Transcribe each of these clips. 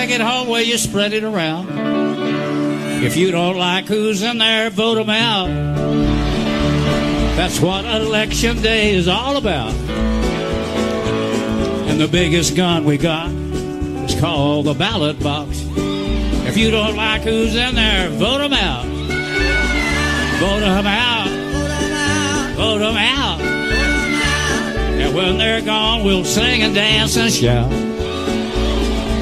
take it home, well, you spread it around. If you don't like who's in there, vote them out. That's what election day is all about. And the biggest gun we got is called the ballot box. If you don't like who's in there, vote them out. Vote them out. Vote them out. And when they're gone, we'll sing and dance and shout.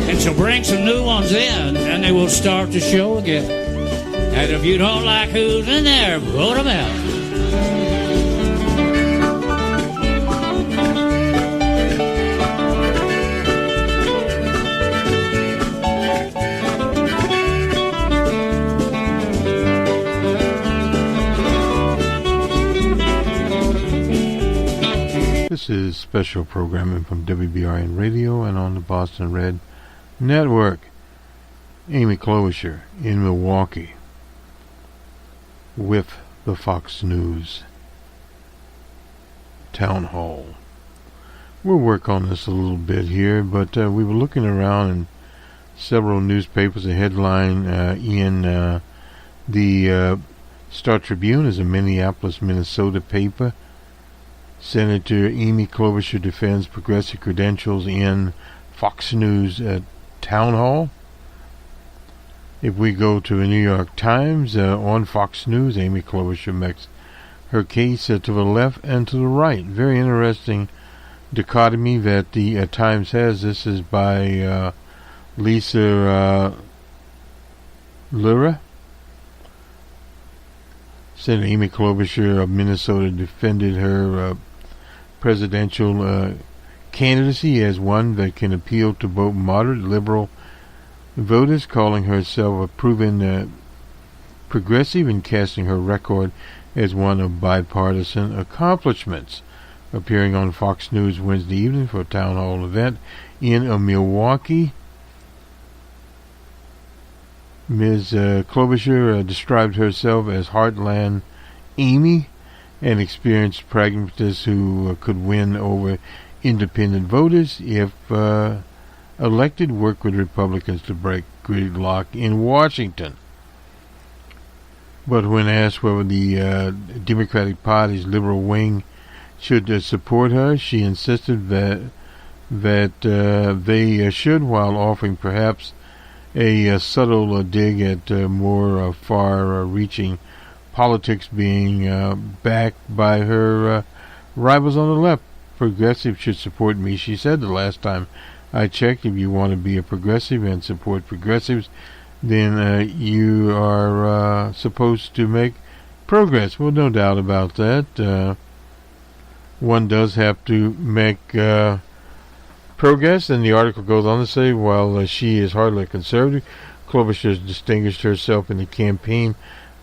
And she'll bring some new ones in, and they will start the show again. And if you don't like who's in there, vote them out. This is special programming from WBRN Radio and on the Boston Red Network. Amy Klobuchar in Milwaukee with the Fox News Town Hall. We'll work on this a little bit here, but we were looking around in several newspapers. A headline in the Star Tribune is a Minneapolis, Minnesota paper. Senator Amy Klobuchar defends progressive credentials in Fox News Town Hall. If we go to the New York Times, on Fox News, Amy Klobuchar makes her case to the left and to the right. Very interesting dichotomy that the Times has. This is by Lisa Lura. Senator Amy Klobuchar of Minnesota defended her presidential candidacy as one that can appeal to both moderate liberal voters, calling herself a proven progressive and casting her record as one of bipartisan accomplishments. Appearing on Fox News Wednesday evening for a town hall event in Milwaukee, Ms. Klobuchar described herself as Heartland Amy, an experienced pragmatist who could win over independent voters if elected, work with Republicans to break gridlock in Washington. But when asked whether the Democratic Party's liberal wing should support her, she insisted that they should, while offering perhaps a subtle dig at more far-reaching politics being backed by her rivals on the left. Progressives should support me, she said. The last time I checked, if you want to be a progressive and support progressives, then you are supposed to make progress. Well, no doubt about that. One does have to make progress, and the article goes on to say, while she is hardly a conservative, Klobuchar has distinguished herself in the campaign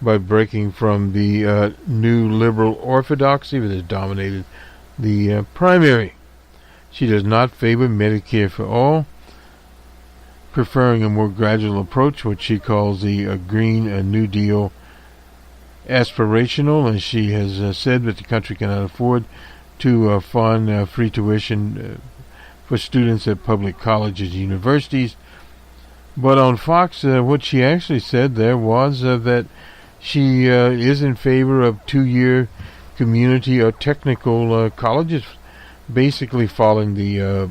by breaking from the new liberal orthodoxy that has dominated the primary. She does not favor Medicare for all, preferring a more gradual approach, what she calls the Green New Deal aspirational, and she has said that the country cannot afford to fund free tuition for students at public colleges and universities. But on Fox, what she actually said there was that she is in favor of 2-year community or technical colleges, basically following the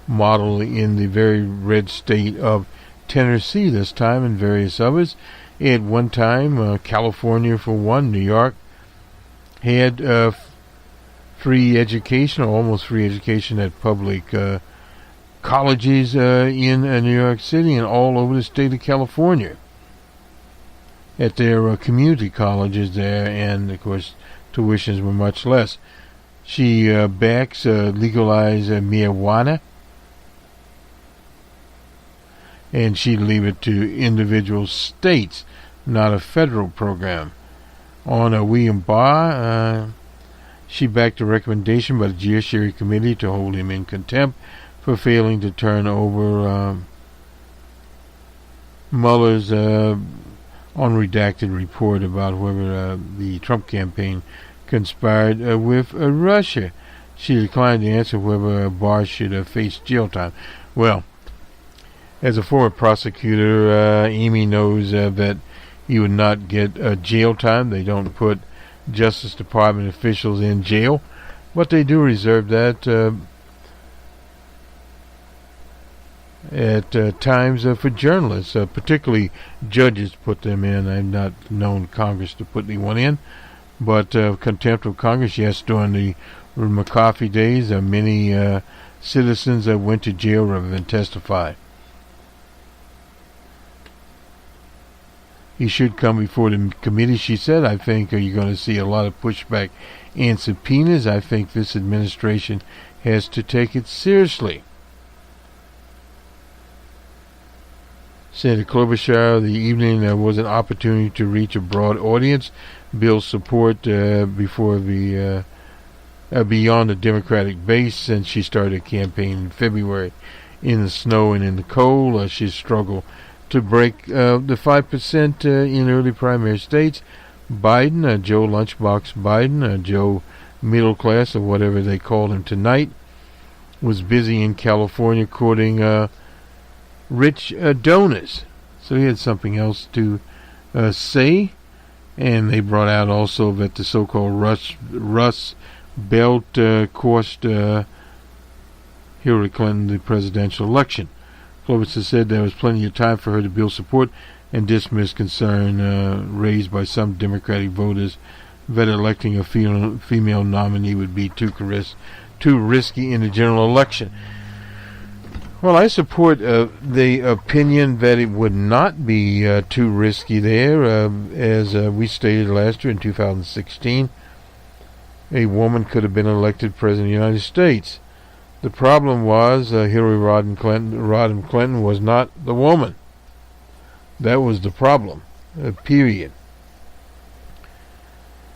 model in the very red state of Tennessee this time and various others. At one time, California for one, New York had free education, or almost free education, at public colleges in New York City and all over the state of California at their community colleges there, and of course tuitions were much less. She backs legalize marijuana, and she'd leave it to individual states, not a federal program. On William Barr, she backed a recommendation by the Judiciary Committee to hold him in contempt for failing to turn over Mueller's unredacted report about whether the Trump campaign conspired with Russia. She declined to answer whether Barr should face jail time. Well, As a former prosecutor, Amy knows that he would not get jail time. They don't put Justice Department officials in jail, but they do reserve that at times for journalists, particularly judges put them in. I've not known Congress to put anyone in, but contempt of Congress, yes, during the McCarthy days, many citizens went to jail rather than testify. He should come before the committee, she said. I think you're going to see a lot of pushback and subpoenas. I think this administration has to take it seriously. Senator Klobuchar, the evening was an opportunity to reach a broad audience, build support before the beyond the Democratic base, since she started a campaign in February. In the snow and in the cold, she struggled to break the 5% in early primary states. Biden, Joe Lunchbox Biden, Joe Middle Class, or whatever they called him tonight, was busy in California courting rich donors. So he had something else to say. And they brought out also that the so-called Rust Belt cost Hillary Clinton the presidential election. Klobuchar said there was plenty of time for her to build support and dismiss concern raised by some Democratic voters that electing a female nominee would be too risky in the general election. Well, I support the opinion that it would not be too risky there. As we stated last year in 2016, a woman could have been elected president of the United States. The problem was Hillary Rodham Clinton was not the woman. That was the problem, period.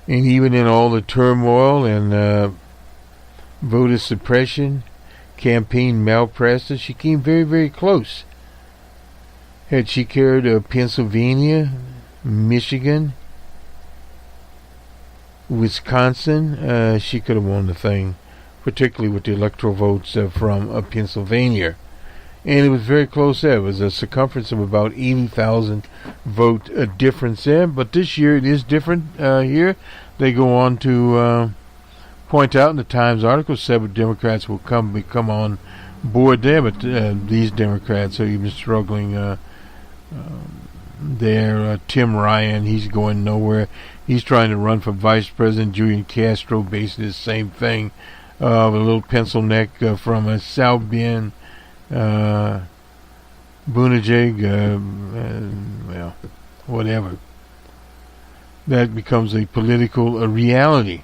And even in all the turmoil and voter suppression, campaign malpractice, she came very, very close. Had she carried Pennsylvania, Michigan, Wisconsin, she could have won the thing, particularly with the electoral votes from Pennsylvania. And it was very close there. It was a circumference of about 80,000 vote difference there. But this year it is different here. They go on to point out in the Times article, several Democrats will come on board there, but these Democrats are even struggling there. Tim Ryan, he's going nowhere. He's trying to run for vice president. Julian Castro, basically the same thing. A little pencil neck from South Bend. Buttigieg, well, whatever. That becomes a political reality.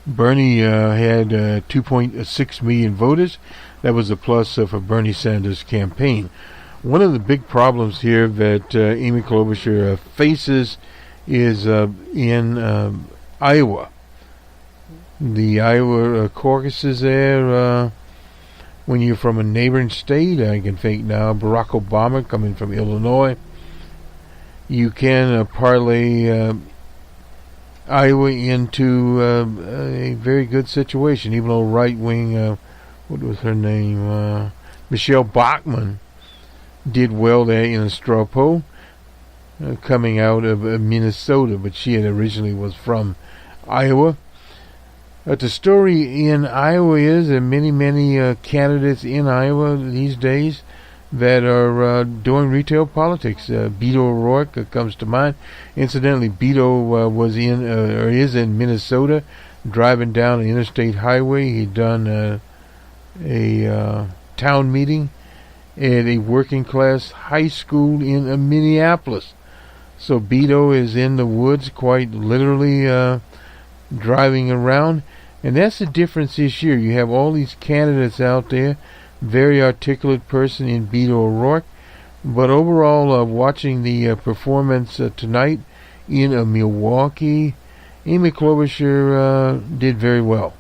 Bernie had 2.6 million voters. That was a plus for Bernie Sanders' campaign. One of the big problems here that Amy Klobuchar faces is in Iowa. The Iowa caucuses there, when you're from a neighboring state, I can think now Barack Obama coming from Illinois, you can parlay Iowa into a very good situation, even though right-wing, what was her name, Michelle Bachmann did well there in a straw poll, coming out of Minnesota, but she had originally was from Iowa. The story in Iowa is that many candidates in Iowa these days that are doing retail politics. Beto O'Rourke comes to mind. Incidentally, Beto was in or is in Minnesota, driving down the interstate highway. He'd done a town meeting at a working class high school in Minneapolis. So Beto is in the woods, quite literally driving around. And that's the difference this year. You have all these candidates out there, very articulate person in Beto O'Rourke, but overall, watching the performance tonight in Milwaukee, Amy Klobuchar did very well.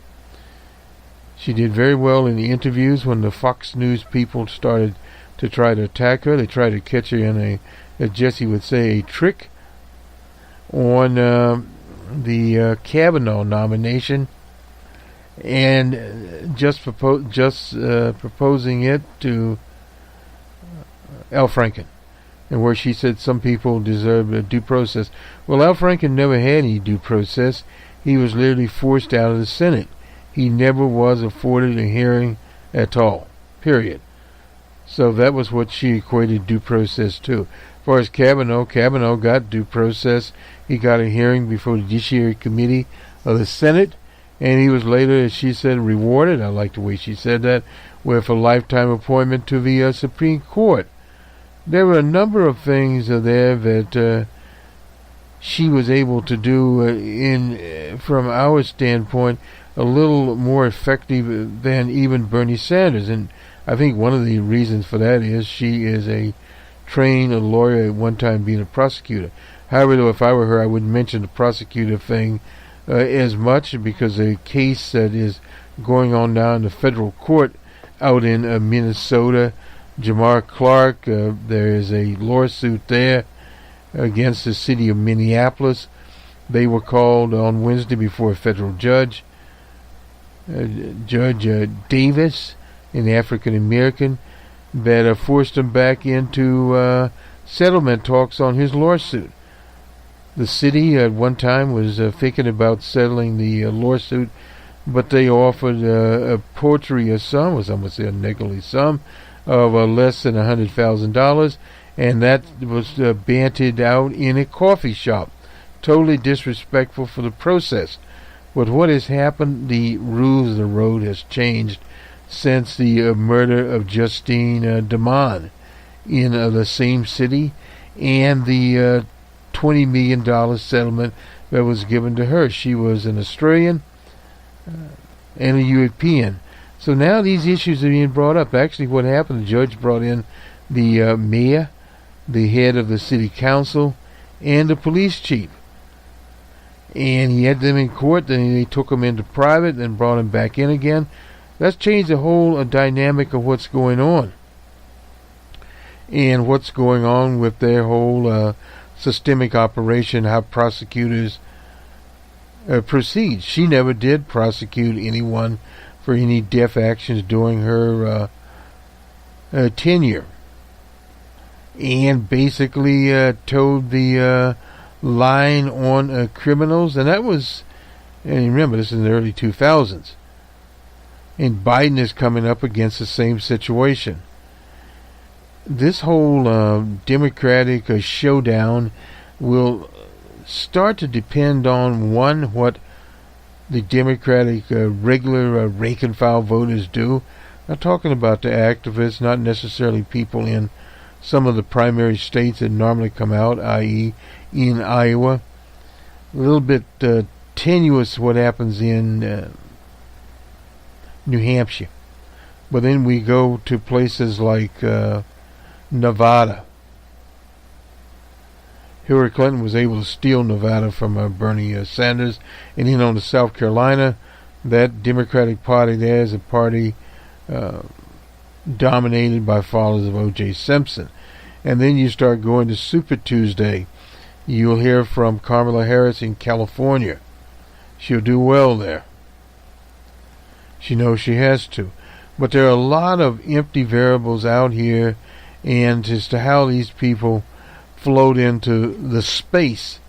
She did very well in the interviews when the Fox News people started to try to attack her. They tried to catch her in a, as Jesse would say, a trick on the Kavanaugh nomination, and just proposing it to Al Franken, and where she said some people deserve a due process. Well, Al Franken never had any due process. He was literally forced out of the Senate. He never was afforded a hearing at all, period. So that was what she equated due process to. As far as Kavanaugh got due process. He got a hearing before the Judiciary Committee of the Senate, and he was later, as she said, rewarded, I like the way she said that, with a lifetime appointment to the Supreme Court. There were a number of things there that she was able to do, from our standpoint, a little more effective than even Bernie Sanders. And I think one of the reasons for that is she is a trained lawyer, at one time being a prosecutor. However, though, if I were her, I wouldn't mention the prosecutor thing as much, because a case that is going on now in the federal court out in Minnesota, Jamar Clark, there is a lawsuit there against the city of Minneapolis. They were called on Wednesday before a federal judge, Judge Davis, an African American, that forced him back into settlement talks on his lawsuit. The city at one time was thinking about settling the lawsuit, but they offered a paltry sum, or some would say a niggly sum, of less than $100,000, and that was bantered out in a coffee shop. Totally disrespectful for the process. But what has happened, the rules of the road has changed since the murder of Justine DeMond in the same city, and the $20 million settlement that was given to her. She was an Australian and a European. So now these issues are being brought up. Actually, what happened, the judge brought in the mayor, the head of the city council, and the police chief. And he had them in court, then they took them into private, then brought them back in again. That's changed the whole dynamic of what's going on. And what's going on with their whole systemic operation, how prosecutors proceed. She never did prosecute anyone for any death actions during her tenure. And basically towed the line on criminals. And that was, and remember, this is in the early 2000s. And Biden is coming up against the same situation. This whole Democratic showdown will start to depend on, one, what the Democratic regular rank and file voters do. I'm talking about the activists, not necessarily people in some of the primary states that normally come out, i.e. in Iowa. A little bit tenuous what happens in New Hampshire. But then we go to places like Nevada. Hillary Clinton was able to steal Nevada from Bernie Sanders. And then on to South Carolina, that Democratic Party there is a party dominated by followers of O.J. Simpson. And then you start going to Super Tuesday. You'll hear from Kamala Harris in California. She'll do well there. She knows she has to. But there are a lot of empty variables out here, and as to how these people float into the space.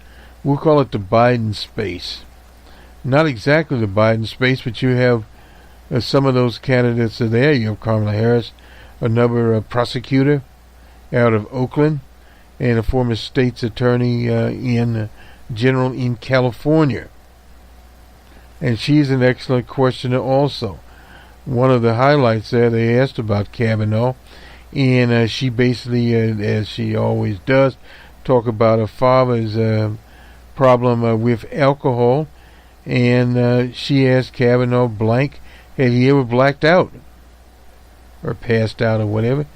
We'll call it the Biden space. Not exactly the Biden space, but you have some of those candidates are there. You have Kamala Harris, another prosecutor out of Oakland, and a former state's attorney in general in California. And she's an excellent questioner also. One of the highlights there, they asked about Kavanaugh, and she basically, as she always does, talk about her father's problem with alcohol, and she asked Kavanaugh blank, had he ever blacked out or passed out or whatever,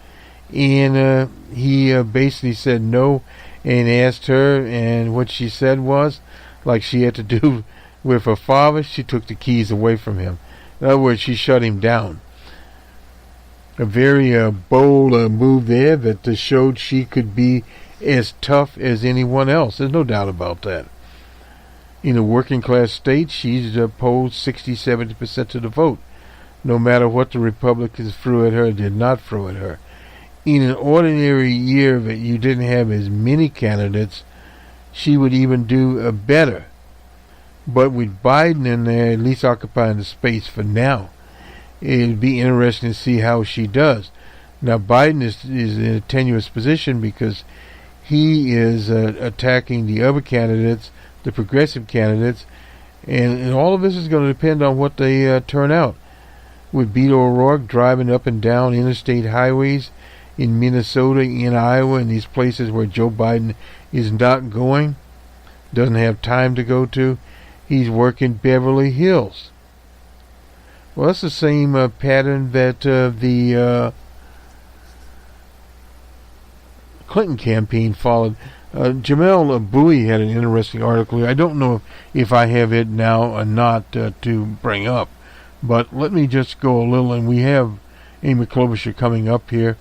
and he basically said no, and asked her, and what she said was, like she had to do with her father, she took the keys away from him. In other words, she shut him down. A very bold move there that showed she could be as tough as anyone else. There's no doubt about that. In a working class state, she's polled 60-70% of the vote. No matter what the Republicans threw at her, did not throw at her. in an ordinary year that you didn't have as many candidates, she would even do better. But with Biden in there, at least occupying the space for now, it'd be interesting to see how she does. Now, Biden is in a tenuous position because he is attacking the other candidates, the progressive candidates, and all of this is going to depend on what they turn out. With Beto O'Rourke driving up and down interstate highways in Minnesota, in Iowa, and these places where Joe Biden is not going, doesn't have time to go to, he's working Beverly Hills. Well, that's the same pattern that the Clinton campaign followed. Jamel Bowie had an interesting article here. I don't know if I have it now or not to bring up, but let me just go a little, and we have Amy Klobuchar coming up here.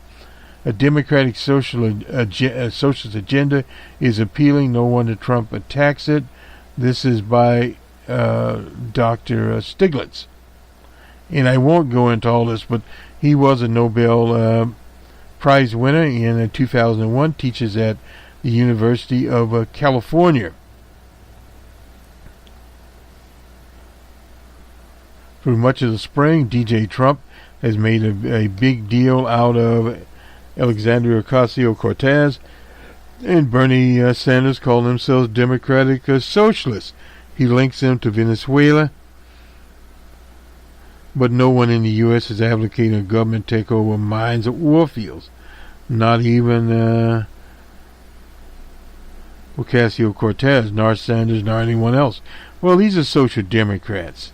A Democratic socialist agenda is appealing. No wonder Trump attacks it. This is by Dr. Stiglitz. And I won't go into all this, but he was a Nobel Prize winner in 2001, teaches at the University of California. For much of the spring, DJ Trump has made a big deal out of Alexandria Ocasio-Cortez, and Bernie Sanders called themselves Democratic Socialists. He links them to Venezuela, but no one in the U.S. is advocating a government takeover mines or oil fields. Not even Ocasio-Cortez, nor Sanders, nor anyone else. Well, these are social democrats.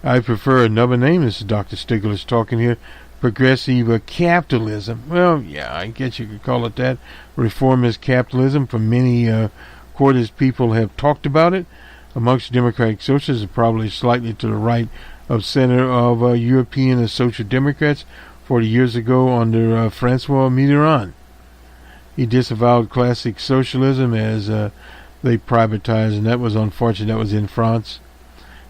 I prefer another name. This is Dr. Stiglitz talking here. Progressive capitalism. Well, yeah, I guess you could call it that. Reformist capitalism. For many quarters, people have talked about it. Amongst Democratic Socialists, probably slightly to the right of center of European Social Democrats 40 years ago under Francois Mitterrand. He disavowed classic socialism as they privatized, and that was unfortunate. That was in France.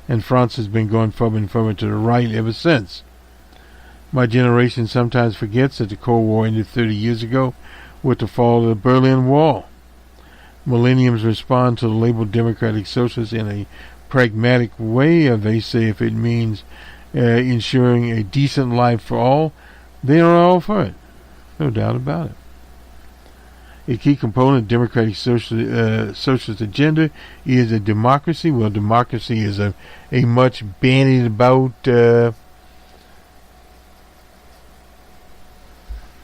And France has been going further and further to the right ever since. My generation sometimes forgets that the Cold War ended 30 years ago with the fall of the Berlin Wall. Millenniums respond to the label Democratic Socialists in a pragmatic way. They say if it means ensuring a decent life for all, they are all for it. No doubt about it. A key component of Democratic Socialist agenda is a democracy. Well, democracy is a much bandied about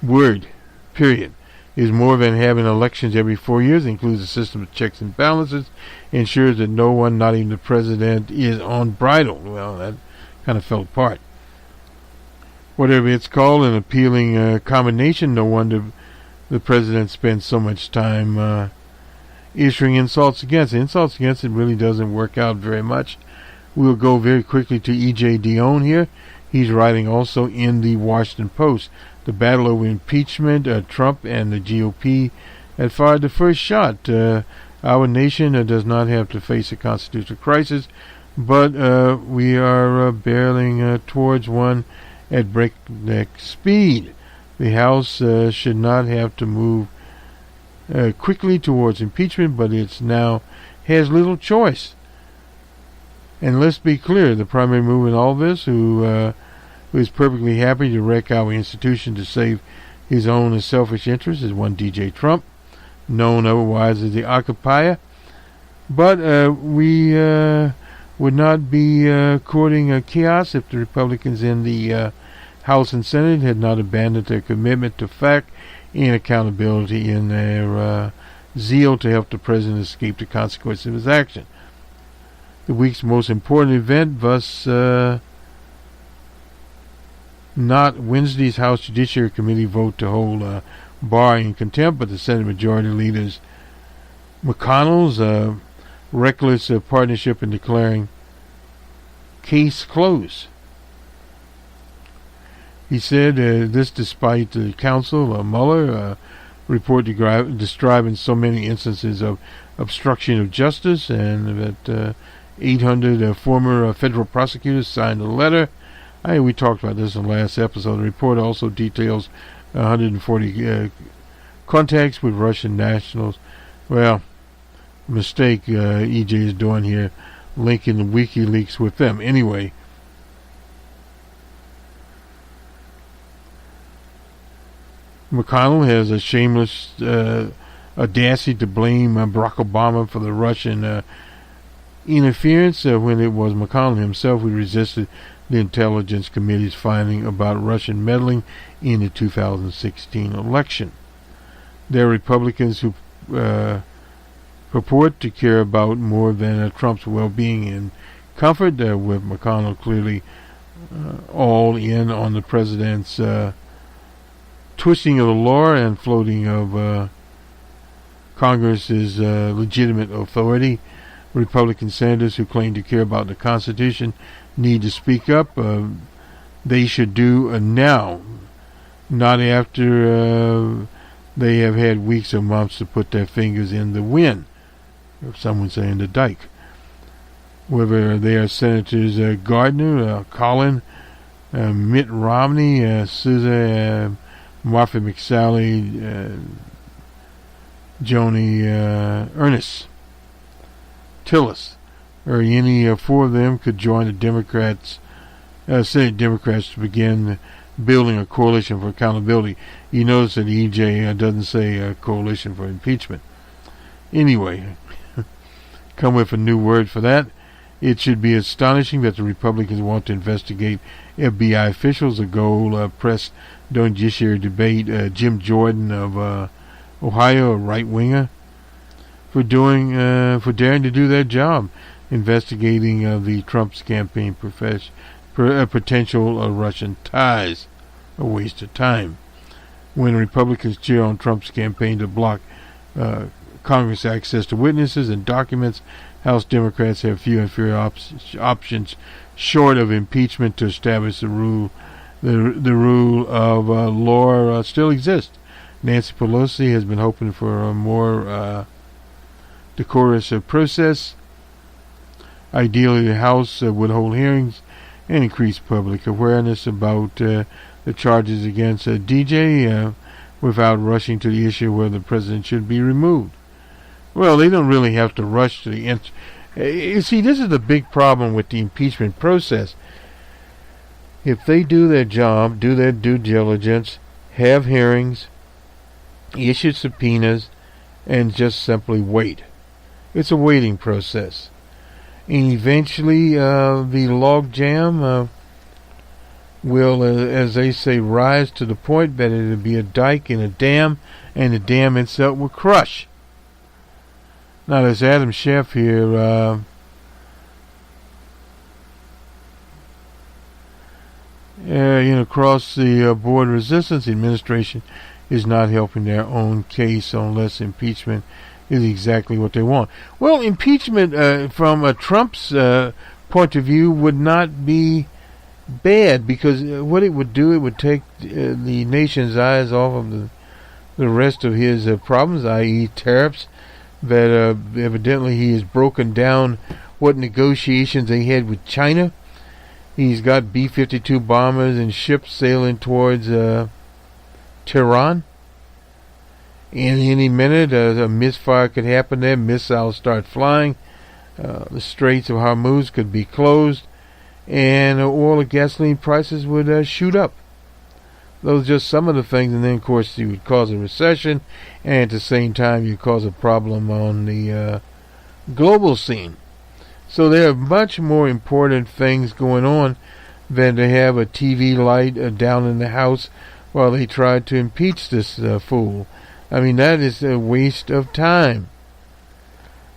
word, period. Is more than having elections every 4 years. It includes a system of checks and balances, ensures that no one, not even the president, is unbridled. Well, that kind of fell apart. Whatever it's called, an appealing combination. No wonder the president spends so much time issuing insults against it. Insults against it really doesn't work out very much. We'll go very quickly to E.J. Dionne here. He's writing also in the Washington Post. The battle over impeachment, Trump and the GOP had fired the first shot. Our nation does not have to face a constitutional crisis, but we are barreling towards one at breakneck speed. The House should not have to move quickly towards impeachment, but it now has little choice. And let's be clear, the primary mover in all this, who is perfectly happy to wreck our institution to save his own selfish interests, is one DJ Trump, known otherwise as the occupier. But we would not be courting chaos if the Republicans in the House and Senate had not abandoned their commitment to fact and accountability in their zeal to help the president escape the consequences of his action. The week's most important event, thus, not Wednesday's House Judiciary Committee vote to hold Barr in contempt, but the Senate Majority Leader's McConnell's reckless partnership in declaring case closed. He said this despite the counsel, Mueller, report describing so many instances of obstruction of justice, and that 800 former federal prosecutors signed a letter. We talked about this in the last episode. The report also details 140 contacts with Russian nationals. Well, mistake EJ is doing here, linking the WikiLeaks with them. Anyway, McConnell has a shameless audacity to blame Barack Obama for the Russian interference when it was McConnell himself who resisted the Intelligence Committee's finding about Russian meddling in the 2016 election. There are Republicans who purport to care about more than Trump's well-being and comfort, with McConnell clearly all in on the president's twisting of the law and floating of Congress's legitimate authority. Republican senators who claim to care about the Constitution need to speak up. They should do now, not after they have had weeks or months to put their fingers in the wind, or some would say in the dike. Whether they are Senators Gardner, Collin, Mitt Romney, Sousa, Martha McSally, Joni Ernest, Tillis, or any four of them could join the Democrats, Senate Democrats, to begin building a coalition for accountability. You notice that EJ doesn't say a coalition for impeachment. Anyway, come with a new word for that. It should be astonishing that the Republicans want to investigate FBI officials. A goal pressed during judiciary debate Jim Jordan of Ohio, a right-winger, for daring to do their job, investigating the Trump's campaign potential Russian ties. A waste of time. When Republicans cheer on Trump's campaign to block Congress access to witnesses and documents, House Democrats have few and fewer options short of impeachment to establish the rule of law still exists. Nancy Pelosi has been hoping for a more decorous process. Ideally, the House would hold hearings and increase public awareness about the charges against DJ without rushing to the issue whether the president should be removed. Well, they don't really have to rush to the end. You see, this is the big problem with the impeachment process. If they do their job, do their due diligence, have hearings, issue subpoenas, and just simply wait. It's a waiting process. And eventually the log jam will, as they say, rise to the point that it will be a dike in a dam, and the dam itself will crush. Now there's Adam Schiff here across the board resistance. The administration is not helping their own case unless impeachment is exactly what they want. Well, impeachment from Trump's point of view would not be bad, because what it would do, it would take the nation's eyes off of the rest of his problems, i.e. tariffs, that evidently he has broken down what negotiations they had with China. He's got B-52 bombers and ships sailing towards Tehran. In any minute, a misfire could happen there. Missiles start flying. The Straits of Hormuz could be closed, and oil and gasoline prices would shoot up. Those are just some of the things, and then of course you would cause a recession, and at the same time you cause a problem on the global scene. So there are much more important things going on than to have a TV light down in the House while they try to impeach this fool. I mean, that is a waste of time.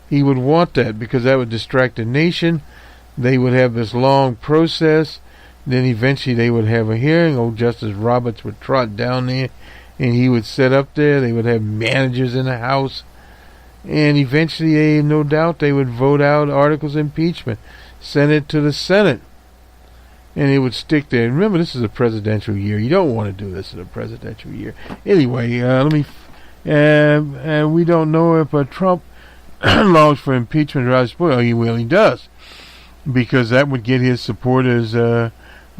He would want that because that would distract the nation. They would have this long process. Then eventually they would have a hearing. Old Justice Roberts would trot down there and he would sit up there. They would have managers in the House. And eventually, no doubt, they would vote out articles of impeachment, send it to the Senate, and it would stick there. And remember, this is a presidential year. You don't want to do this in a presidential year. Anyway, we don't know if Trump longs for impeachment or well, he does, because that would get his supporters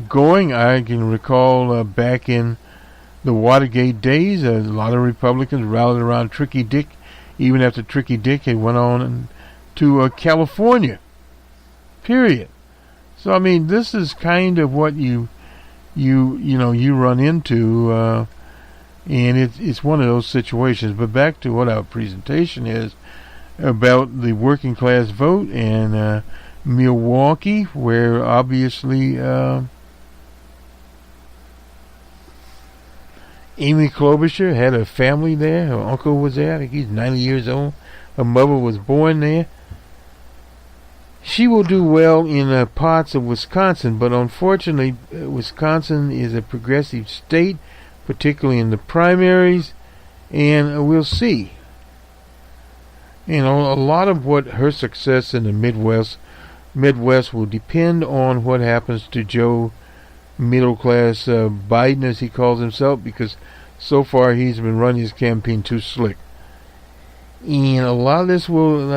going. I can recall back in the Watergate days. A lot of Republicans rallied around Tricky Dick, even after Tricky Dick had went on to California. Period. So I mean, this is kind of what you run into, and it's one of those situations. But back to what our presentation is about the working class vote and Milwaukee, where obviously Amy Klobuchar had a family there. Her uncle was there. I think he's 90 years old. Her mother was born there. She will do well in parts of Wisconsin, but unfortunately, Wisconsin is a progressive state, particularly in the primaries, and we'll see. A lot of what her success in the Midwest will depend on what happens to Joe middle-class Biden, as he calls himself, because so far he's been running his campaign too slick. And a lot of this will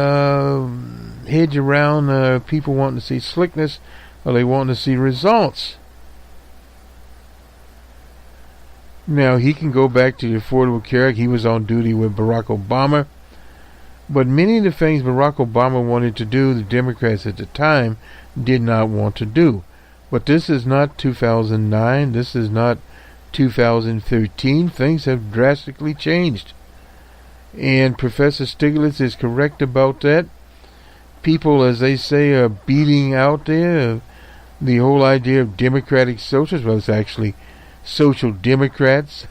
hedge around people wanting to see slickness, or they want to see results. Now, he can go back to the Affordable Care Act. He was on duty with Barack Obama. But many of the things Barack Obama wanted to do, the Democrats at the time did not want to do. But this is not 2009. This is not 2013. Things have drastically changed. And Professor Stiglitz is correct about that. People, as they say, are beating out there the whole idea of democratic socialists. Well, it's actually social democrats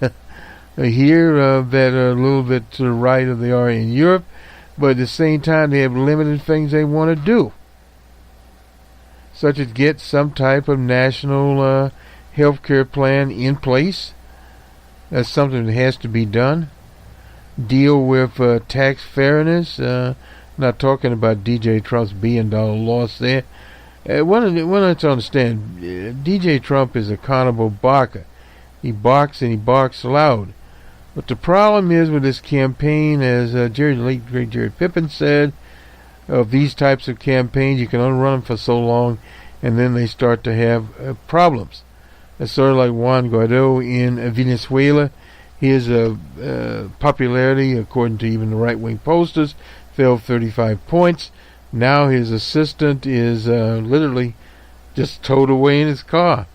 here that are a little bit to the right of they are in Europe. But at the same time, they have limited things they want to do, such as get some type of national health care plan in place. That's something that has to be done. Deal with tax fairness. Not talking about DJ Trump's billion-dollar loss there. One to understand, DJ Trump is a carnival barker. He barks and he barks loud. But the problem is with this campaign, as late great Jerry Pippin said, of these types of campaigns, you can only run them for so long, and then they start to have problems. It's sort of like Juan Guaido in Venezuela. His popularity, according to even the right-wing posters, fell 35 points. Now his assistant is literally just towed away in his car.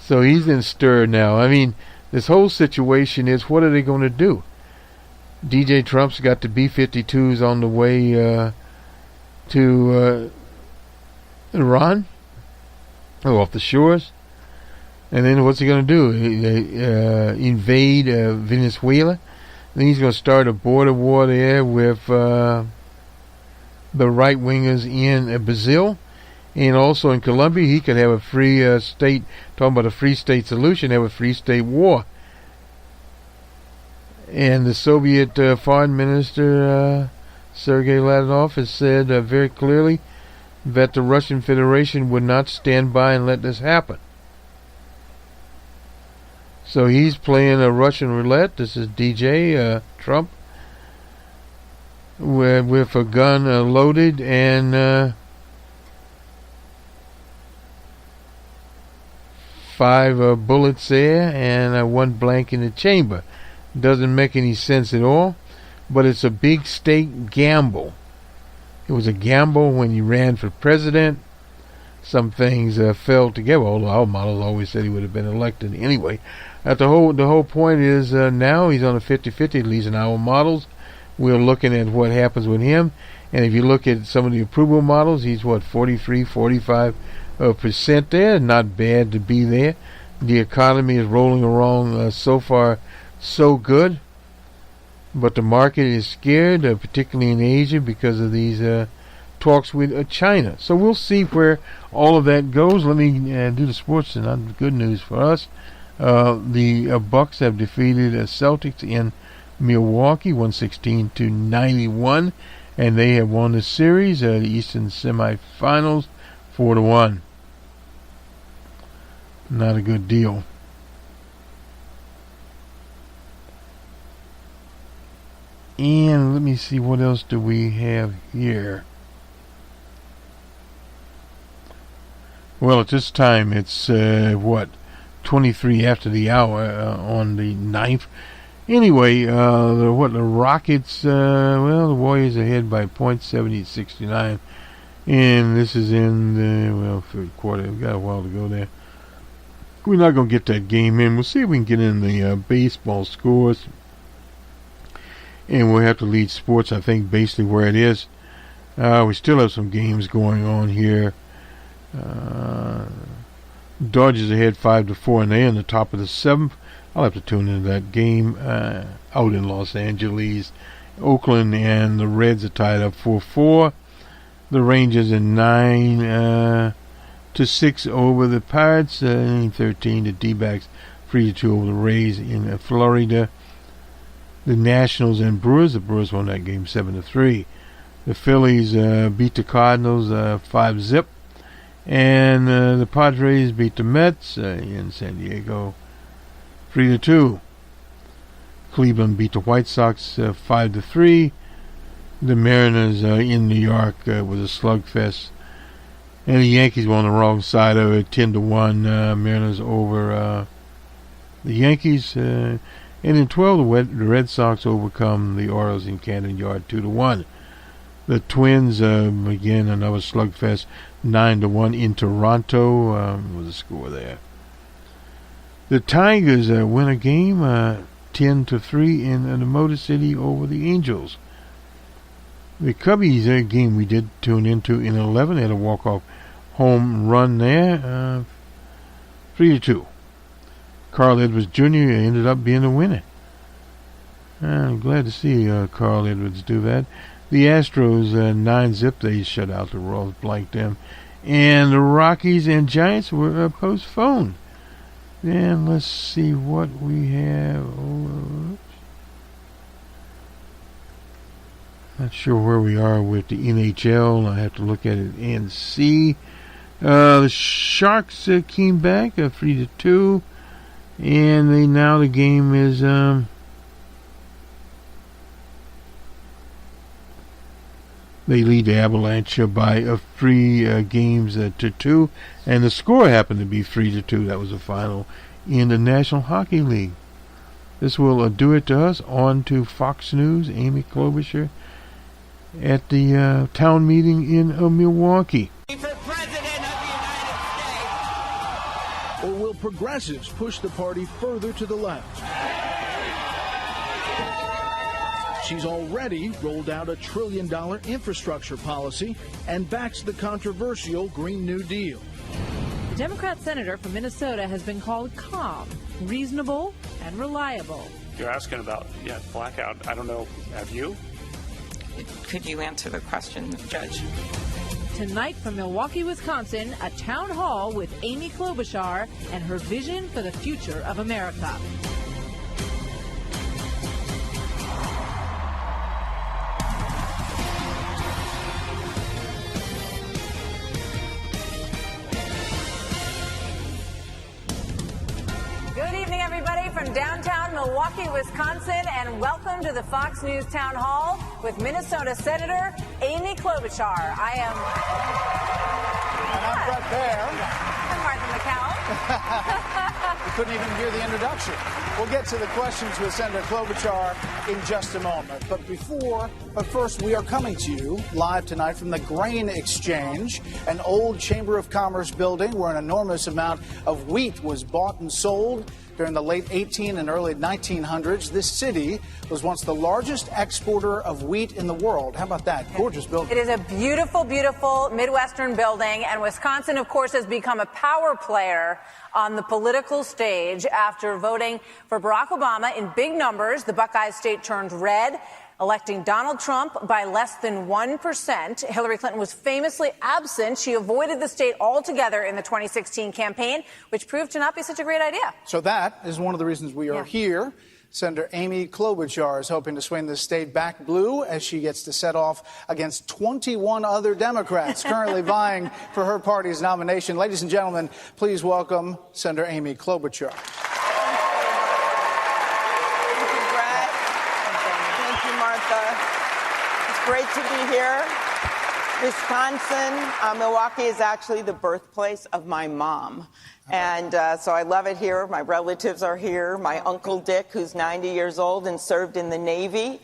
So he's in stir now. I mean, this whole situation is, what are they going to do? DJ Trump's got the B-52s on the way to Iran, off the shores. And then what's he going to do? Invade Venezuela? Then he's going to start a border war there with the right-wingers in Brazil. And also in Colombia, he could have a free state, talking about a free state solution, have a free state war. And the Soviet foreign minister, Sergei Lavrov, has said very clearly that the Russian Federation would not stand by and let this happen. So he's playing a Russian roulette. This is DJ Trump with a gun loaded and 5 bullets there and 1 blank in the chamber. Doesn't make any sense at all, but it's a big state gamble. It was a gamble when he ran for president. Some things fell together, although our models always said he would have been elected anyway. The whole point is now he's on a 50-50, at least in our models. We're looking at what happens with him, and if you look at some of the approval models, he's 43, 45% there. Not bad to be there. The economy is rolling along so far so good, but the market is scared, particularly in Asia, because of these talks with China. So we'll see where all of that goes. Let me do the sports, and good news for us. The Bucks have defeated Celtics in Milwaukee 116-91, and they have won the series, the Eastern semifinals, 4-1. Not a good deal. And let me see, what else do we have here? Well, at this time it's 23 after the hour on the 9th. Anyway, the Rockets, the Warriors ahead by 70-69. And this is in the, third quarter. We've got a while to go there. We're not going to get that game in. We'll see if we can get in the baseball scores. And we'll have to lead sports, I think, basically where it is. We still have some games going on here. Dodgers ahead 5-4, and they're in the top of the 7th. I'll have to tune into that game out in Los Angeles. Oakland and the Reds are tied up 4-4. The Rangers in 9-6 over the Pirates. 13 the D-backs 3-2 over the Rays in Florida. The Nationals and Brewers. The Brewers won that game 7-3. The Phillies beat the Cardinals 5-0. And the Padres beat the Mets in San Diego 3-2. Cleveland beat the White Sox 5-3. The Mariners in New York was a slugfest. And the Yankees were on the wrong side of it, 10-1. Mariners over the Yankees. And in 12, the Red Sox overcome the Orioles in Camden Yard 2-1. The Twins, again, another slugfest, 9-1 in Toronto was the score there. The Tigers win a game 10-3 in the Motor City over the Angels. The Cubbies, a game we did tune into in 11, had a walk-off home run there, 3-2. Carl Edwards Jr. ended up being the winner. I'm glad to see Carl Edwards do that. The Astros 9-0, they shut out the Royals, blanked them. And the Rockies and Giants were postponed. And let's see what we have. Not sure where we are with the NHL. I have to look at it and see. The Sharks came back 3-2. And now the game is... they lead the Avalanche by 3 games to 2, and the score happened to be 3-2. That was the final in the National Hockey League. This will do it to us. On to Fox News. Amy Klobuchar at the town meeting in Milwaukee. For President of the United States. Or will progressives push the party further to the left? She's already rolled out a $1 trillion infrastructure policy and backs the controversial Green New Deal. The Democrat senator from Minnesota has been called calm, reasonable, and reliable. You're asking about, blackout. I don't know. Have you? Could you answer the question, Judge? Tonight from Milwaukee, Wisconsin, a town hall with Amy Klobuchar and her vision for the future of America. From downtown Milwaukee, Wisconsin, and welcome to the Fox News Town Hall with Minnesota Senator Amy Klobuchar. I am... And I'm Brett Baer. And Martha McCall. You couldn't even hear the introduction. We'll get to the questions with Senator Klobuchar in just a moment. But first, we are coming to you live tonight from the Grain Exchange, an old Chamber of Commerce building where an enormous amount of wheat was bought and sold during the late 18 and early 1900s. This city was once the largest exporter of wheat in the world. How about that? Gorgeous building. It is a beautiful, beautiful Midwestern building, and Wisconsin, of course, has become a power player on the political stage after voting for Barack Obama in big numbers. The Buckeye State turned red, electing Donald Trump by less than 1%. Hillary Clinton was famously absent. She avoided the state altogether in the 2016 campaign, which proved to not be such a great idea. So that is one of the reasons we are here. Senator Amy Klobuchar is hoping to swing the state back blue as she gets to set off against 21 other Democrats currently vying for her party's nomination. Ladies and gentlemen, please welcome Senator Amy Klobuchar. It's great to be here. Wisconsin, Milwaukee is actually the birthplace of my mom. And so I love it here. My relatives are here. My Uncle Dick, who's 90 years old and served in the Navy,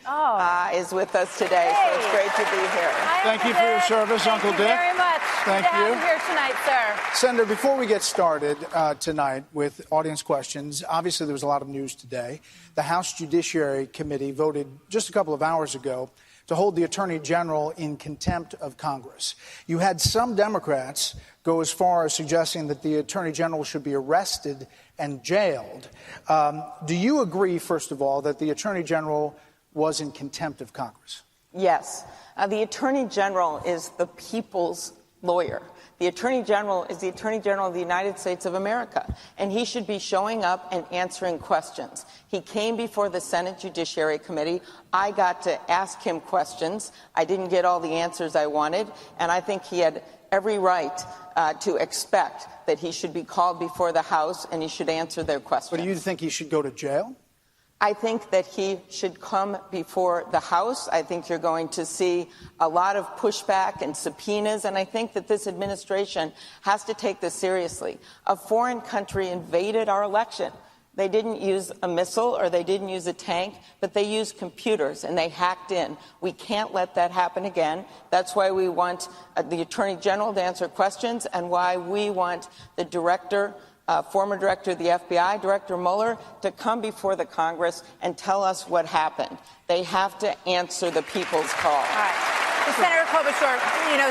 is with us today. So it's great to be here. Thank you for your service, Uncle Dick. Thank you very much. Thank Good to you. have you here tonight, sir. Senator, before we get started tonight with audience questions, obviously there was a lot of news today. The House Judiciary Committee voted just a couple of hours ago to hold the Attorney General in contempt of Congress. You had some Democrats go as far as suggesting that the Attorney General should be arrested and jailed. Do you agree, first of all, that the Attorney General was in contempt of Congress? Yes. The Attorney General is the people's lawyer. The Attorney General is the Attorney General of the United States of America, and he should be showing up and answering questions. He came before the Senate Judiciary Committee. I got to ask him questions. I didn't get all the answers I wanted, and I think he had every right to expect that he should be called before the House and he should answer their questions. But do you think he should go to jail? I think that he should come before the House. I think you're going to see a lot of pushback and subpoenas, and I think that this administration has to take this seriously. A foreign country invaded our election. They didn't use a missile or they didn't use a tank, but they used computers and they hacked in. We can't let that happen again. That's why we want the Attorney General to answer questions and why we want the former director of the FBI, Director Mueller, to come before the Congress and tell us what happened. They have to answer the people's call. All right. So Senator Klobuchar,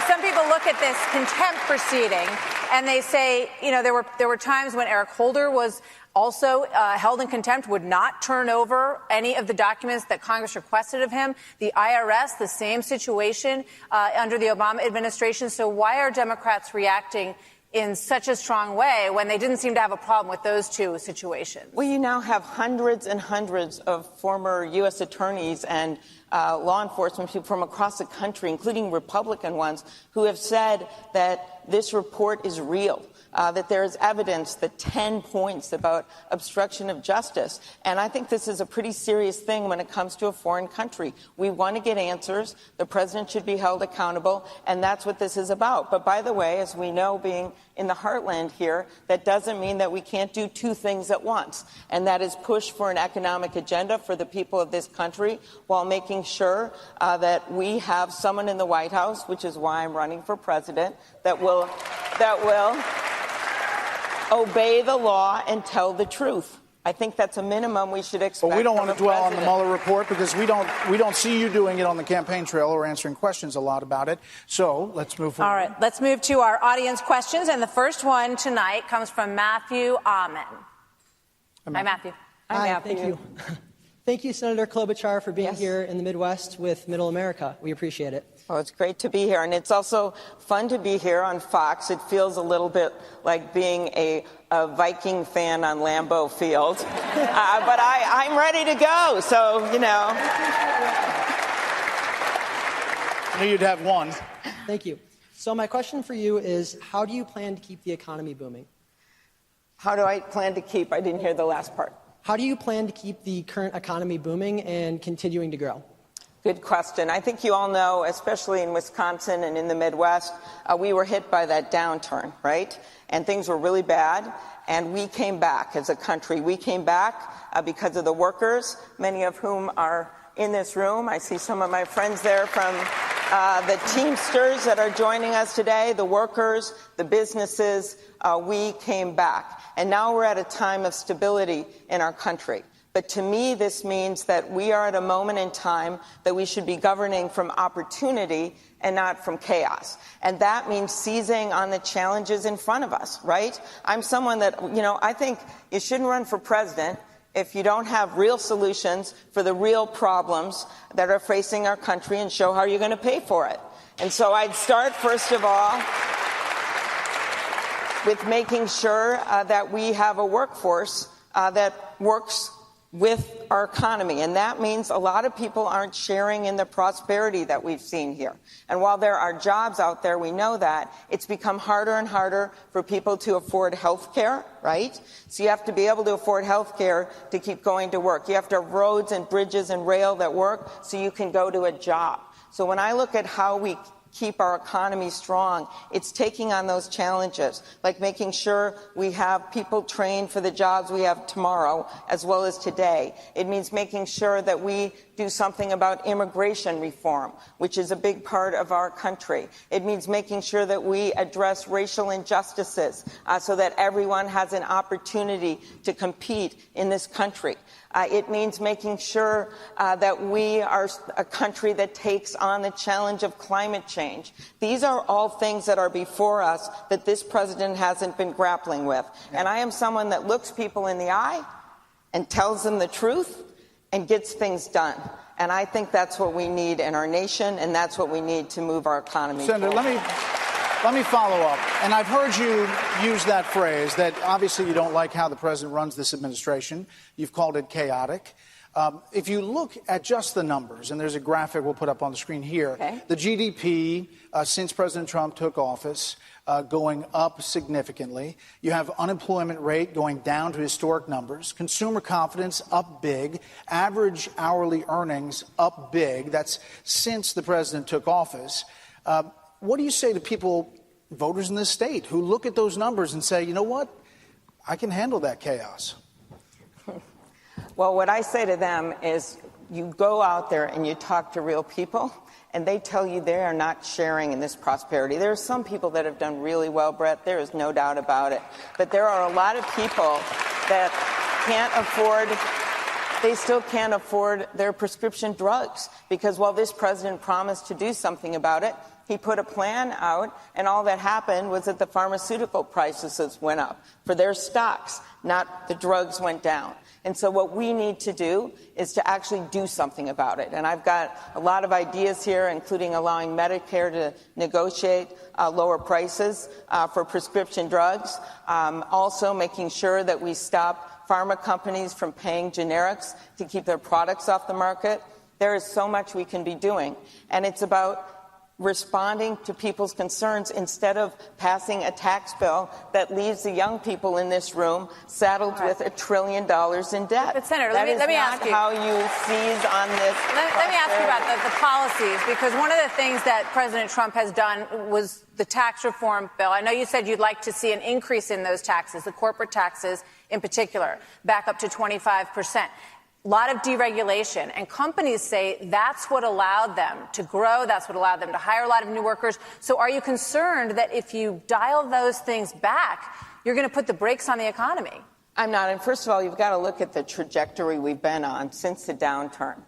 some people look at this contempt proceeding and they say, there were times when Eric Holder was also held in contempt, would not turn over any of the documents that Congress requested of him. The IRS, the same situation under the Obama administration. So why are Democrats reacting in such a strong way when they didn't seem to have a problem with those two situations? Well, you now have hundreds and hundreds of former U.S. attorneys and law enforcement people from across the country, including Republican ones, who have said that this report is real, that there is evidence, the 10 points about obstruction of justice. And I think this is a pretty serious thing when it comes to a foreign country. We want to get answers. The president should be held accountable, and that's what this is about. But by the way, as we know, being in the heartland here, that doesn't mean that we can't do two things at once, and that is push for an economic agenda for the people of this country while making sure that we have someone in the White House, which is why I'm running for president, that will obey the law and tell the truth. I think that's a minimum we should expect. But we don't want to dwell on the president. Mueller report because we don't see you doing it on the campaign trail or answering questions a lot about it. So let's move forward. All right, let's move to our audience questions. And the first one tonight comes from Matthew Amen. Hi, Matthew. Hi, thank you. Thank you, Senator Klobuchar, for being here in the Midwest with Middle America. We appreciate it. Oh, it's great to be here. And it's also fun to be here on Fox. It feels a little bit like being a Viking fan on Lambeau Field. But I'm ready to go, so, I knew you'd have one. Thank you. So my question for you is, how do you plan to keep the economy booming? How do I plan to keep? I didn't hear the last part. How do you plan to keep the current economy booming and continuing to grow? Good question. I think you all know, especially in Wisconsin and in the Midwest, we were hit by that downturn, right? And things were really bad. And we came back as a country. We came back because of the workers, many of whom are in this room. I see some of my friends there from the Teamsters that are joining us today, the workers, the businesses. We came back. And now we're at a time of stability in our country. But to me, this means that we are at a moment in time that we should be governing from opportunity and not from chaos. And that means seizing on the challenges in front of us, right? I'm someone that, I think you shouldn't run for president if you don't have real solutions for the real problems that are facing our country and show how you're going to pay for it. And so I'd start, first of all, with making sure that we have a workforce that works with our economy. And that means a lot of people aren't sharing in the prosperity that we've seen here. And while there are jobs out there, we know that, it's become harder and harder for people to afford health care, right? So you have to be able to afford health care to keep going to work. You have to have roads and bridges and rail that work so you can go to a job. So when I look at how we keep our economy strong. It's taking on those challenges, like making sure we have people trained for the jobs we have tomorrow as well as today. It means making sure that we do something about immigration reform, which is a big part of our country. It means making sure that we address racial injustices so that everyone has an opportunity to compete in this country. It means making sure that we are a country that takes on the challenge of climate change. These are all things that are before us that this president hasn't been grappling with. And I am someone that looks people in the eye and tells them the truth and gets things done. And I think that's what we need in our nation, and that's what we need to move our economy Senator, forward. let me follow up. And I've heard you use that phrase, that obviously you don't like how the president runs this administration. You've called it chaotic. If you look at just the numbers, and there's a graphic we'll put up on the screen here, okay. The GDP since President Trump took office going up significantly. You have unemployment rate going down to historic numbers. Consumer confidence up big. Average hourly earnings up big. That's since the president took office. What do you say to people, voters in this state, who look at those numbers and say, you know what, I can handle that chaos? Well, what I say to them is you go out there and you talk to real people, and they tell you they are not sharing in this prosperity. There are some people that have done really well, Brett. There is no doubt about it. But there are a lot of people that they still can't afford their prescription drugs, because while this president promised to do something about it, he put a plan out, and all that happened was that the pharmaceutical prices went up for their stocks, not the drugs went down. And so what we need to do is to actually do something about it. And I've got a lot of ideas here, including allowing Medicare to negotiate lower prices for prescription drugs, also making sure that we stop pharma companies from paying generics to keep their products off the market. There is so much we can be doing. And it's about responding to people's concerns instead of passing a tax bill that leaves the young people in this room saddled with $1 trillion in debt. But Senator, let me ask you how you seize on this. Let me ask you about the policies, because one of the things that President Trump has done was the tax reform bill. I know you said you'd like to see an increase in those taxes, the corporate taxes in particular, back up to 25%. A lot of deregulation, and companies say that's what allowed them to grow, that's what allowed them to hire a lot of new workers. So are you concerned that if you dial those things back, you're going to put the brakes on the economy? I'm not. And first of all, you've got to look at the trajectory we've been on since the downturn.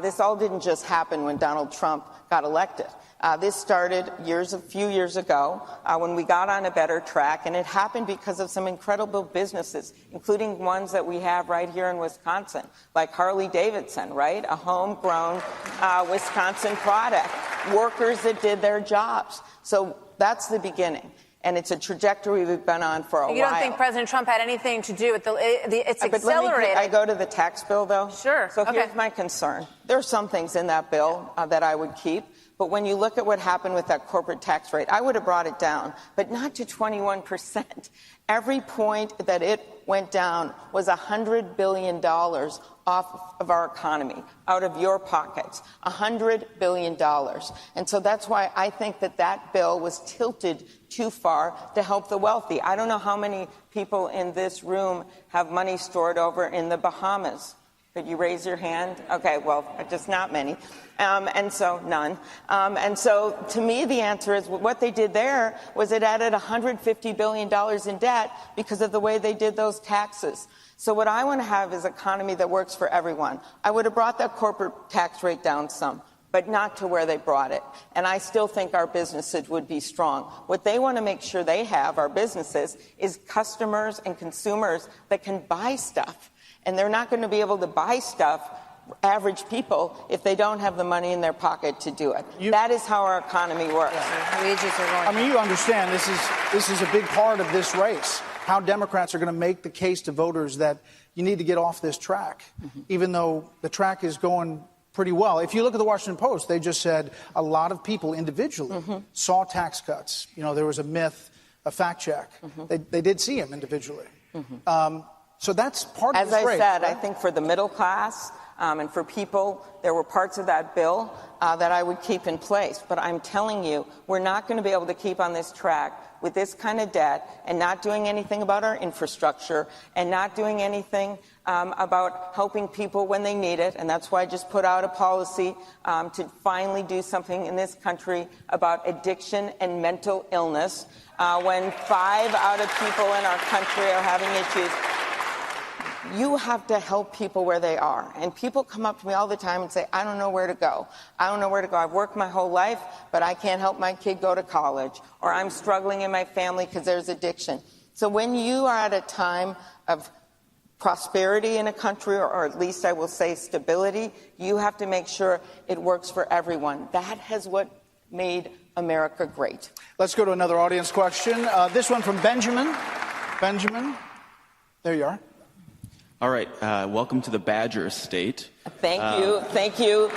This all didn't just happen when Donald Trump got elected. This started a few years ago when we got on a better track, and it happened because of some incredible businesses, including ones that we have right here in Wisconsin, like Harley-Davidson, right? A homegrown Wisconsin product. Workers that did their jobs. So that's the beginning. And it's a trajectory we've been on for a while. You don't think President Trump had anything to do with it's accelerated? I go to the tax bill, though. Sure. So here's my concern. There are some things in that bill that I would keep. But when you look at what happened with that corporate tax rate, I would have brought it down, but not to 21%. Every point that it went down was $100 billion off of our economy, out of your pockets, $100 billion. And so that's why I think that bill was tilted too far to help the wealthy. I don't know how many people in this room have money stored over in the Bahamas. Could you raise your hand? Okay, well, just not many. And so none. And so to me, the answer is what they did there was it added $150 billion in debt because of the way they did those taxes. So what I want to have is an economy that works for everyone. I would have brought that corporate tax rate down some, but not to where they brought it. And I still think our businesses would be strong. What they want to make sure they have, our businesses, is customers and consumers that can buy stuff. And they're not going to be able to buy stuff, average people, if they don't have the money in their pocket to do it. That is how our economy works. I mean, you understand this is a big part of this race, how Democrats are going to make the case to voters that you need to get off this track, even though the track is going pretty well. If you look at the Washington Post, they just said a lot of people individually saw tax cuts. You know, there was a myth, a fact check. They did see them individually. So that's part of this race. As I said, right? I think for the middle class, And for people, there were parts of that bill that I would keep in place. But I'm telling you, we're not going to be able to keep on this track with this kind of debt and not doing anything about our infrastructure and not doing anything about helping people when they need it. And that's why I just put out a policy to finally do something in this country about addiction and mental illness. When 5 out of people in our country are having issues, you have to help people where they are. And people come up to me all the time and say, I don't know where to go. I don't know where to go. I've worked my whole life, but I can't help my kid go to college. Or I'm struggling in my family because there's addiction. So when you are at a time of prosperity in a country, or at least I will say stability, you have to make sure it works for everyone. That has what made America great. Let's go to another audience question. This one from Benjamin. Benjamin, there you are. All right. Welcome to the Badger State. Thank you. Thank you.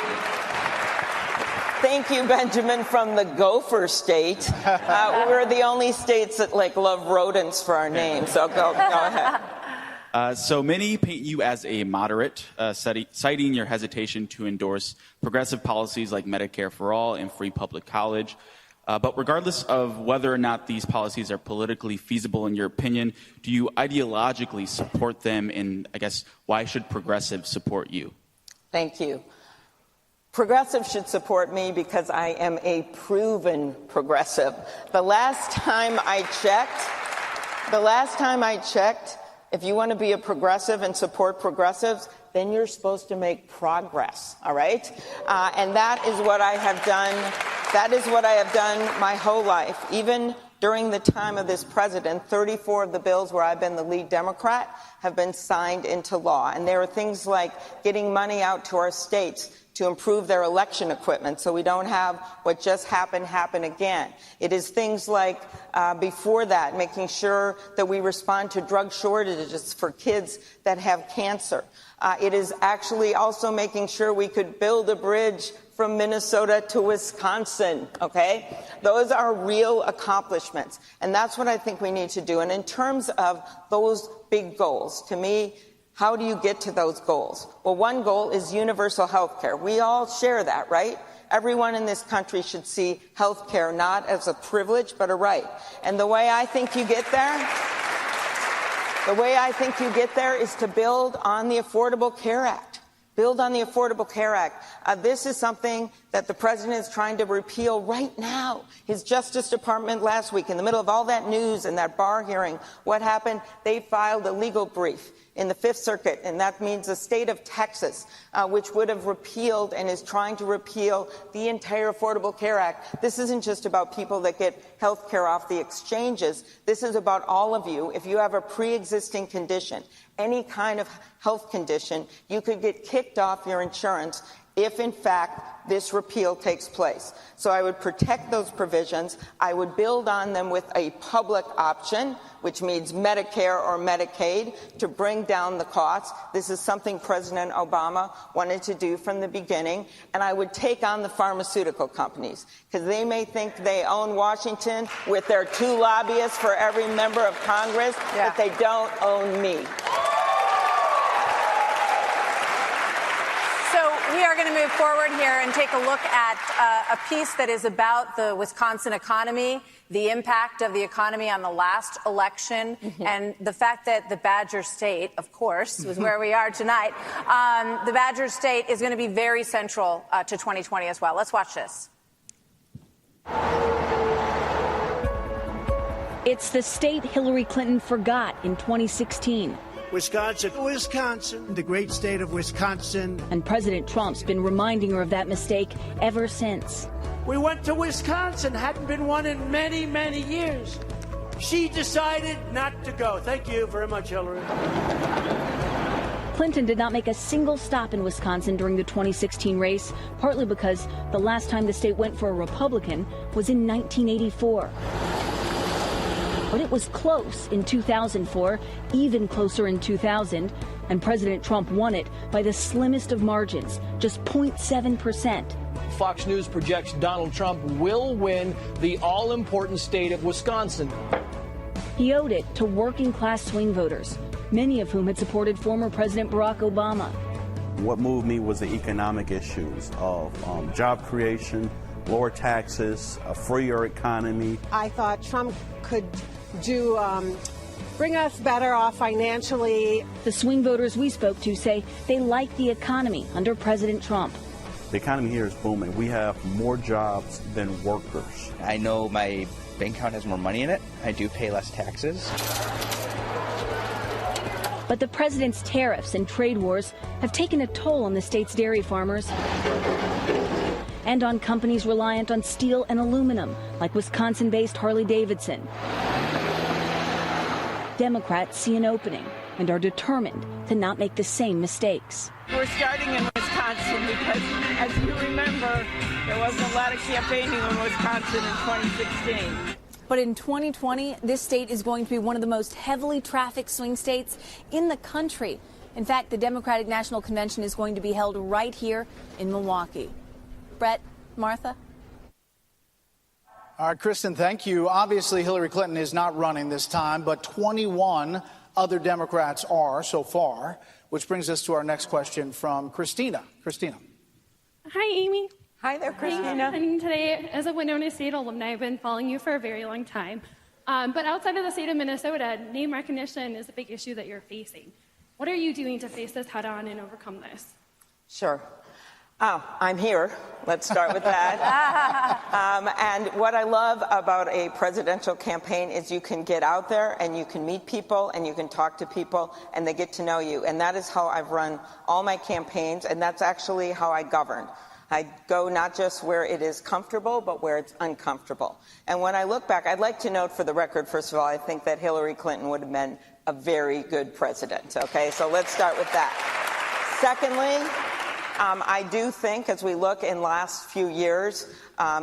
Thank you, Benjamin, from the Gopher State. We're the only states that love rodents for our name. So go ahead. So many paint you as a moderate, citing your hesitation to endorse progressive policies like Medicare for All and free public college. But regardless of whether or not these policies are politically feasible in your opinion, do you ideologically support them? And I guess, why should progressives support you? Thank you. Progressives should support me because I am a proven progressive. The last time I checked, if you want to be a progressive and support progressives, then you're supposed to make progress, all right? And that is what I have done. That is what I have done my whole life. Even during the time of this president, 34 of the bills where I've been the lead Democrat have been signed into law. And there are things like getting money out to our states to improve their election equipment so we don't have what just happened happen again. It is things like, before that, making sure that we respond to drug shortages for kids that have cancer. It is actually also making sure we could build a bridge from Minnesota to Wisconsin, okay? Those are real accomplishments. And that's what I think we need to do. And in terms of those big goals, to me, how do you get to those goals? Well, one goal is universal health care. We all share that, right? Everyone in this country should see health care not as a privilege, but a right. And the way I think you get there, is to build on the Affordable Care Act. Build on the Affordable Care Act. This is something that the president is trying to repeal right now. His Justice Department last week, in the middle of all that news and that Barr hearing, what happened? They filed a legal brief in the Fifth Circuit, and that means the state of Texas, which would have repealed and is trying to repeal the entire Affordable Care Act. This isn't just about people that get health care off the exchanges. This is about all of you. If you have a pre-existing condition, any kind of health condition, you could get kicked off your insurance if, in fact, this repeal takes place. So I would protect those provisions. I would build on them with a public option, which means Medicare or Medicaid, to bring down the costs. This is something President Obama wanted to do from the beginning. And I would take on the pharmaceutical companies, because they may think they own Washington with their 2 lobbyists for every member of Congress, but they don't own me. We are going to move forward here and take a look at a piece that is about the Wisconsin economy, the impact of the economy on the last election, and the fact that the Badger State, of course, was where we are tonight. The Badger State is going to be very central to 2020 as well. Let's watch this. It's the state Hillary Clinton forgot in 2016. Wisconsin, the great state of Wisconsin. And President Trump's been reminding her of that mistake ever since. We went to Wisconsin, hadn't been one in many, many years. She decided not to go. Thank you very much, Hillary. Clinton did not make a single stop in Wisconsin during the 2016 race, partly because the last time the state went for a Republican was in 1984. But it was close in 2004, even closer in 2000, and President Trump won it by the slimmest of margins, just 0.7%. Fox News projects Donald Trump will win the all-important state of Wisconsin. He owed it to working-class swing voters, many of whom had supported former President Barack Obama. What moved me was the economic issues of job creation, lower taxes, a freer economy. I thought Trump could do bring us better off financially. The swing voters we spoke to say they like the economy under President Trump. The economy here is booming. We have more jobs than workers. I know my bank account has more money in it. I do pay less taxes. But the president's tariffs and trade wars have taken a toll on the state's dairy farmers and on companies reliant on steel and aluminum, like Wisconsin-based Harley-Davidson. Democrats see an opening and are determined to not make the same mistakes. We're starting in Wisconsin because, as you remember, there wasn't a lot of campaigning in Wisconsin in 2016. But in 2020, this state is going to be one of the most heavily trafficked swing states in the country. In fact, the Democratic National Convention is going to be held right here in Milwaukee. Brett, Martha? All right, Kristen, thank you. Obviously, Hillary Clinton is not running this time, but 21 other Democrats are so far, which brings us to our next question from Christina. Christina. Hi, Amy. Hi there, Christina. Today, as a Winona State alumni, I've been following you for a very long time. But outside of the state of Minnesota, name recognition is a big issue that you're facing. What are you doing to face this head-on and overcome this? Sure. I'm here. Let's start with that. And what I love about a presidential campaign is you can get out there and you can meet people and you can talk to people and they get to know you. And that is how I've run all my campaigns, and that's actually how I govern. I go not just where it is comfortable, but where it's uncomfortable. And when I look back, I'd like to note for the record, first of all, I think that Hillary Clinton would have been a very good president. Okay, so let's start with that. Secondly, I do think, as we look in last few years,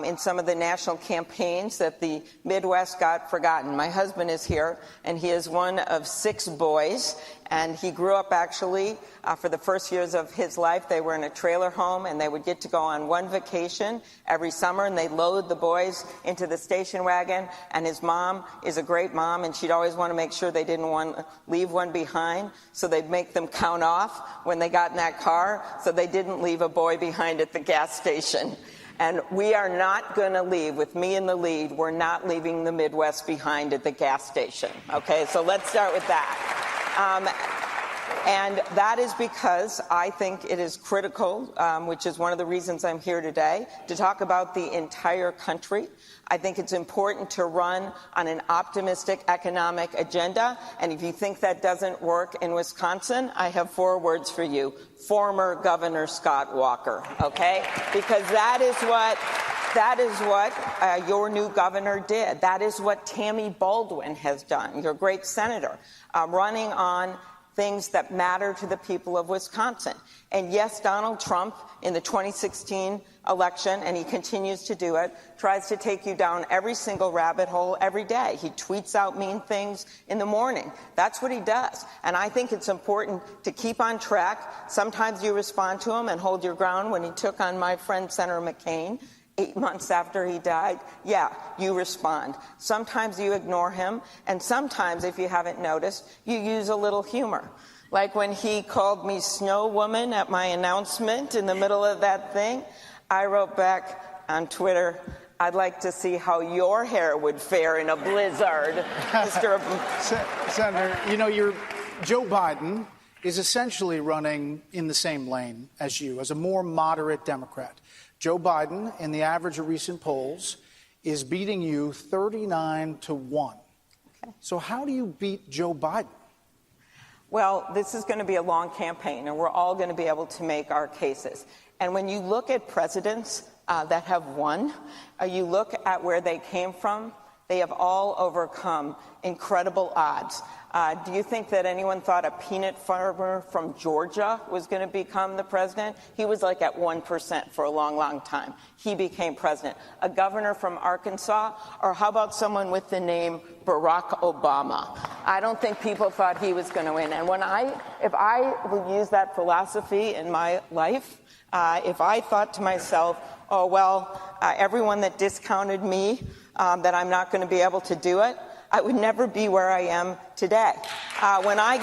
in some of the national campaigns, that the Midwest got forgotten. My husband is here, and he is one of 6 boys, and he grew up actually, for the first years of his life, they were in a trailer home, and they would get to go on one vacation every summer, and they'd load the boys into the station wagon, and his mom is a great mom, and she'd always want to make sure they didn't want to leave one behind, so they'd make them count off when they got in that car, so they didn't leave a boy behind at the gas station. And we are not going to leave, with me in the lead, we're not leaving the Midwest behind at the gas station. Okay, so let's start with that. And that is because I think it is critical, which is one of the reasons I'm here today, to talk about the entire country. I think it's important to run on an optimistic economic agenda. And if you think that doesn't work in Wisconsin, I have 4 words for you. Former Governor Scott Walker, okay? Because that is what your new governor did. That is what Tammy Baldwin has done, your great senator, running on things that matter to the people of Wisconsin. And yes, Donald Trump, in the 2016 election, and he continues to do it, tries to take you down every single rabbit hole every day. He tweets out mean things in the morning. That's what he does. And I think it's important to keep on track. Sometimes you respond to him and hold your ground. When he took on my friend Senator McCain 8 months after he died, yeah, you respond. Sometimes you ignore him, and sometimes, if you haven't noticed, you use a little humor. Like when he called me Snow Woman at my announcement in the middle of that thing, I wrote back on Twitter, I'd like to see how your hair would fare in a blizzard, Mr. Senator, you know, Joe Biden is essentially running in the same lane as you, as a more moderate Democrat. Joe Biden, in the average of recent polls, is beating you 39-1. Okay. So how do you beat Joe Biden? Well, this is going to be a long campaign, and we're all going to be able to make our cases. And when you look at presidents that have won, you look at where they came from, they have all overcome incredible odds. Do you think that anyone thought a peanut farmer from Georgia was going to become the president? He was like at 1% for a long, long time. He became president. A governor from Arkansas, or how about someone with the name Barack Obama? I don't think people thought he was going to win. And if I would use that philosophy in my life, if I thought to myself, oh, well, everyone that discounted me, that I'm not going to be able to do it, I would never be where I am today. When I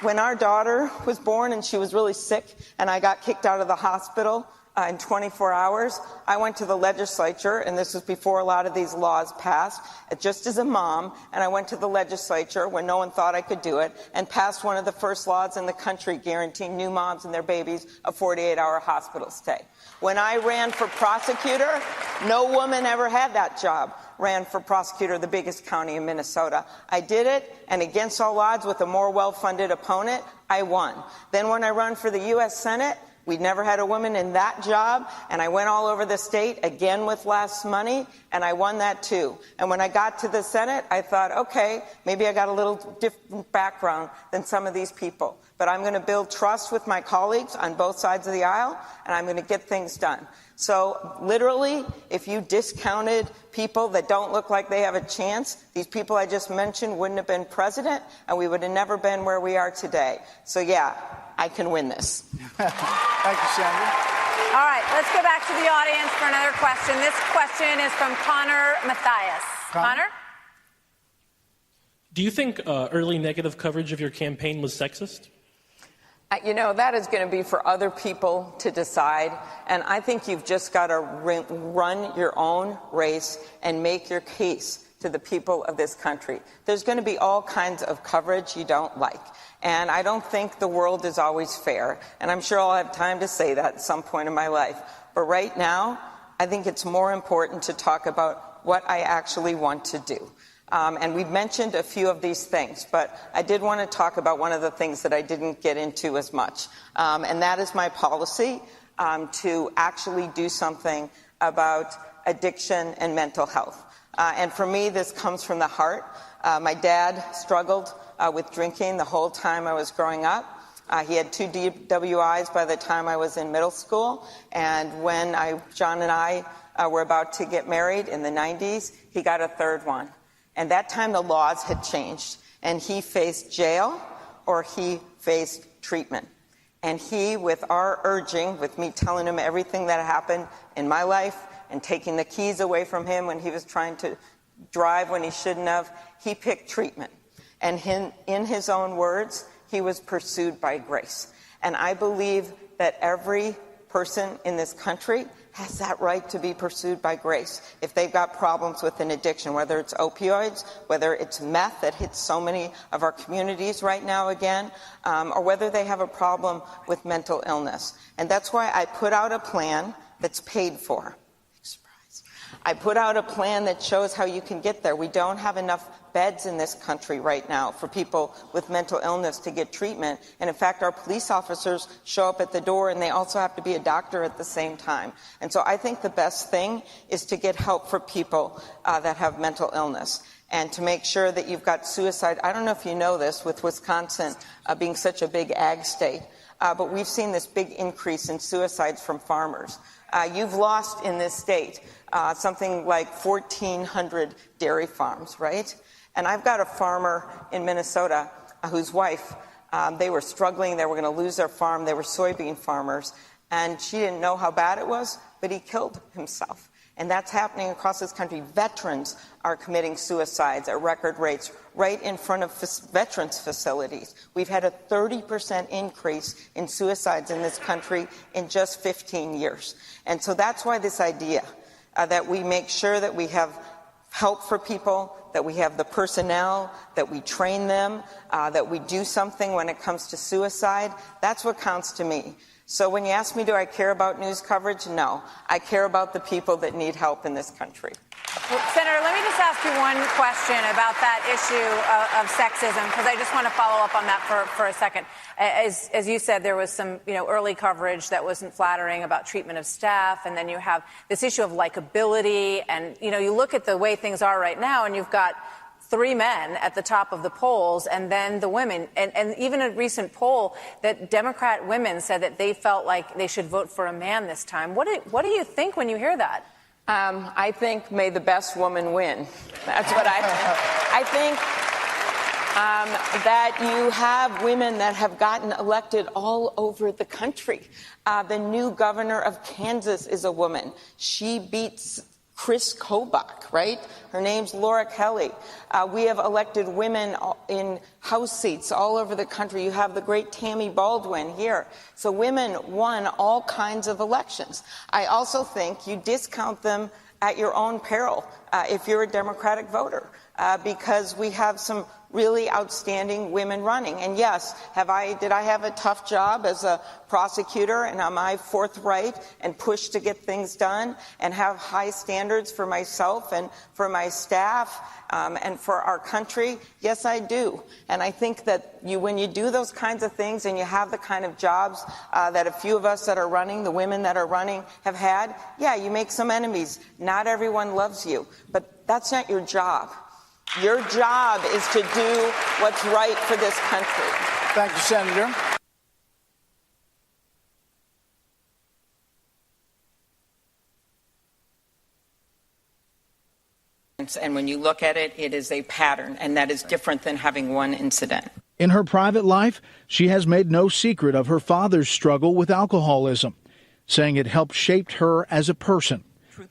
When our daughter was born and she was really sick and I got kicked out of the hospital in 24 hours, I went to the legislature, and this was before a lot of these laws passed, just as a mom, and I went to the legislature when no one thought I could do it, and passed one of the first laws in the country guaranteeing new moms and their babies a 48-hour hospital stay. When I ran for prosecutor, no woman ever had that job. Ran for prosecutor of the biggest county in Minnesota. I did it, and against all odds, with a more well-funded opponent, I won. Then when I run for the U.S. Senate, we'd never had a woman in that job, and I went all over the state, again with less money, and I won that too. And when I got to the Senate, I thought, okay, maybe I got a little different background than some of these people. But I'm going to build trust with my colleagues on both sides of the aisle, and I'm going to get things done. So literally, if you discounted people that don't look like they have a chance, these people I just mentioned wouldn't have been president, and we would have never been where we are today. So yeah, I can win this. Thank you, Senator. All right, let's go back to the audience for another question. This question is from Connor Mathias. Connor? Do you think early negative coverage of your campaign was sexist? You know, that is going to be for other people to decide. And I think you've just got to run your own race and make your case to the people of this country. There's going to be all kinds of coverage you don't like. And I don't think the world is always fair. And I'm sure I'll have time to say that at some point in my life. But right now, I think it's more important to talk about what I actually want to do. And we've mentioned a few of these things, but I did want to talk about one of the things that I didn't get into as much. And that is my policy to actually do something about addiction and mental health. And for me, this comes from the heart. My dad struggled with drinking the whole time I was growing up. He had 2 DWIs by the time I was in middle school. And when John and I were about to get married in the 90s, he got a 3rd one. And that time the laws had changed. And he faced jail or he faced treatment. And he, with our urging, with me telling him everything that happened in my life and taking the keys away from him when he was trying to drive when he shouldn't have, he picked treatment. And in his own words, he was pursued by grace. And I believe that every person in this country has that right to be pursued by grace if they've got problems with an addiction, whether it's opioids, whether it's meth that hits so many of our communities right now again, or whether they have a problem with mental illness. And that's why I put out a plan that's paid for. I put out a plan that shows how you can get there. We don't have enough beds in this country right now for people with mental illness to get treatment. And in fact, our police officers show up at the door and they also have to be a doctor at the same time. And so I think the best thing is to get help for people that have mental illness and to make sure that you've got suicide. I don't know if you know this, with Wisconsin being such a big ag state, but we've seen this big increase in suicides from farmers. You've lost in this state something like 1,400 dairy farms, right? And I've got a farmer in Minnesota whose wife, they were struggling. They were going to lose their farm. They were soybean farmers. And she didn't know how bad it was, but he killed himself. And that's happening across this country. Veterans are committing suicides at record rates right in front of veterans facilities. We've had a 30% increase in suicides in this country in just 15 years. And so that's why this idea that we make sure that we have help for people, that we have the personnel, that we train them, that we do something when it comes to suicide, that's what counts to me. So when you ask me, do I care about news coverage? No. I care about the people that need help in this country. Well, Senator, let me just ask you one question about that issue of sexism, because I just want to follow up on that for a second. As you said, there was some early coverage that wasn't flattering about treatment of staff, and then you have this issue of likability, and you look at the way things are right now, and you've got 3 men at the top of the polls, and then the women. And even a recent poll that Democrat women said that they felt like they should vote for a man this time. What do you think when you hear that? I think may the best woman win. That's what I think. I think that you have women that have gotten elected all over the country. The new governor of Kansas is a woman. She beats Chris Kobach, right? Her name's Laura Kelly. We have elected women in House seats all over the country. You have the great Tammy Baldwin here. So women won all kinds of elections. I also think you discount them at your own peril if you're a Democratic voter, because we have some really outstanding women running. And yes, did I have a tough job as a prosecutor, and am I forthright and push to get things done and have high standards for myself and for my staff and for our country? Yes, I do. And I think that when you do those kinds of things and you have the kind of jobs that a few of us that are running, the women that are running, have had, yeah, you make some enemies. Not everyone loves you, but that's not your job. Your job is to do what's right for this country. Thank you, Senator. And when you look at it, it is a pattern, and that is different than having one incident. In her private life, she has made no secret of her father's struggle with alcoholism, saying it helped shape her as a person.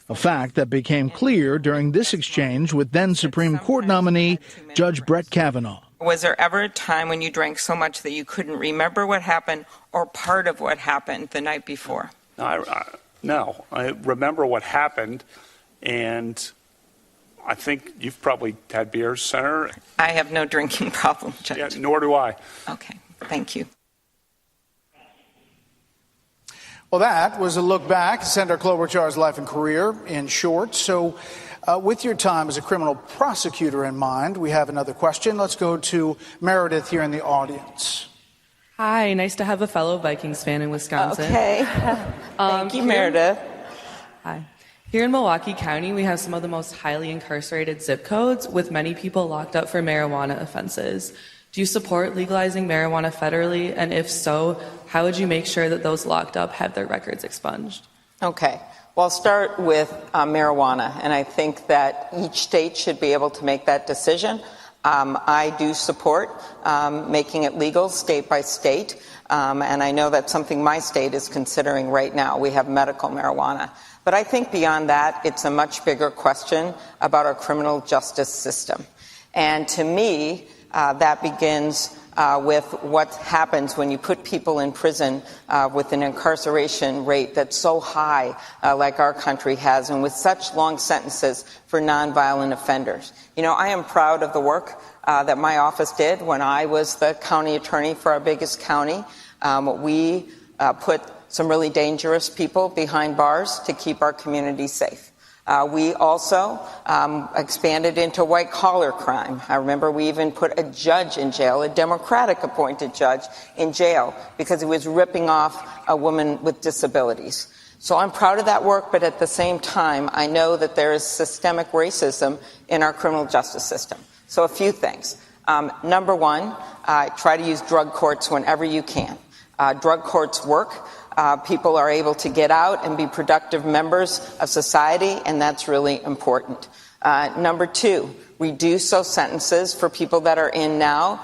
A fact that became clear during this exchange with then Supreme Court nominee Judge Brett Kavanaugh. Was there ever a time when you drank so much that you couldn't remember what happened or part of what happened the night before? No, I remember what happened, and I think you've probably had beers, Senator. I have no drinking problem, Judge. Yeah, nor do I. Okay, thank you. Well, that was a look back at Senator Klobuchar's life and career in short. So with your time as a criminal prosecutor in mind, we have another question. Let's go to Meredith here in the audience. Hi, nice to have a fellow Vikings fan in Wisconsin. Okay. Thank you, Meredith. Hi. Here in Milwaukee County, we have some of the most highly incarcerated zip codes, with many people locked up for marijuana offenses. Do you support legalizing marijuana federally? And if so, how would you make sure that those locked up have their records expunged? Okay. Well, I'll start with marijuana, and I think that each state should be able to make that decision. I do support making it legal state by state, and I know that's something my state is considering right now. We have medical marijuana. But I think beyond that, it's a much bigger question about our criminal justice system. And to me, that begins with what happens when you put people in prison with an incarceration rate that's so high like our country has, and with such long sentences for nonviolent offenders. You know, I am proud of the work that my office did when I was the county attorney for our biggest county. We put some really dangerous people behind bars to keep our community safe. We also expanded into white-collar crime. I remember we even put a judge in jail, a Democratic-appointed judge in jail, because he was ripping off a woman with disabilities. So I'm proud of that work, but at the same time, I know that there is systemic racism in our criminal justice system. So a few things. Number one, try to use drug courts whenever you can. Drug courts work. People are able to get out and be productive members of society, and that's really important. Number two, reduce those sentences for people that are in now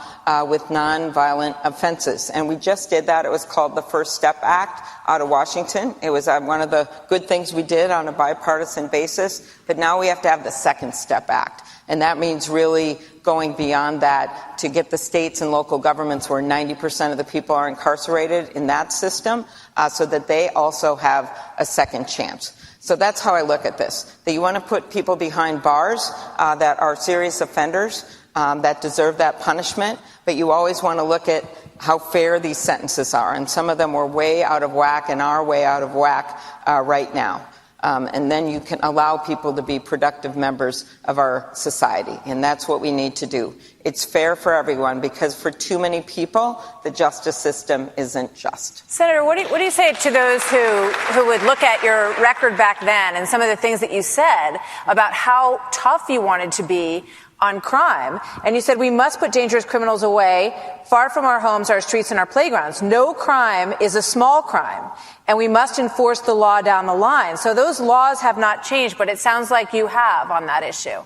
with nonviolent offenses. And we just did that. It was called the First Step Act out of Washington. It was one of the good things we did on a bipartisan basis. But now we have to have the Second Step Act. And that means really going beyond that to get the states and local governments where 90% of the people are incarcerated in that system so that they also have a second chance. So that's how I look at this. That you want to put people behind bars that are serious offenders that deserve that punishment, but you always want to look at how fair these sentences are. And some of them were way out of whack and are way out of whack right now. And then you can allow people to be productive members of our society. And that's what we need to do. It's fair for everyone, because for too many people, the justice system isn't just. Senator, what do you say to those who would look at your record back then and some of the things that you said about how tough you wanted to be on crime? And you said we must put dangerous criminals away, far from our homes, our streets, and our playgrounds. No crime is a small crime, and we must enforce the law down the line. So those laws have not changed, but it sounds like you have on that issue.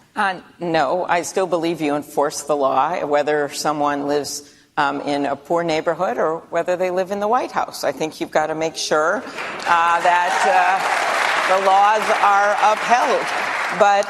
No, I still believe you enforce the law, whether someone lives in a poor neighborhood or whether they live in the White House. I think you've got to make sure that the laws are upheld. But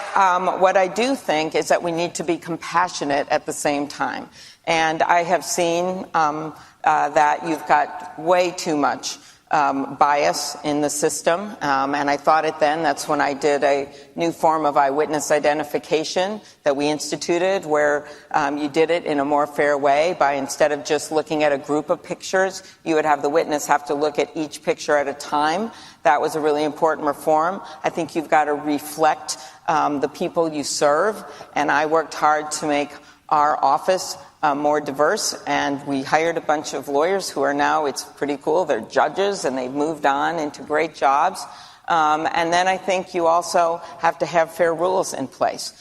what I do think is that we need to be compassionate at the same time. And I have seen that you've got way too much bias in the system. And I thought it then. That's when I did a new form of eyewitness identification that we instituted, where you did it in a more fair way by, instead of just looking at a group of pictures, you would have the witness have to look at each picture at a time. That was a really important reform. I think you've got to reflect the people you serve. And I worked hard to make our office more diverse, and we hired a bunch of lawyers who are now, it's pretty cool, they're judges and they've moved on into great jobs. And then I think you also have to have fair rules in place.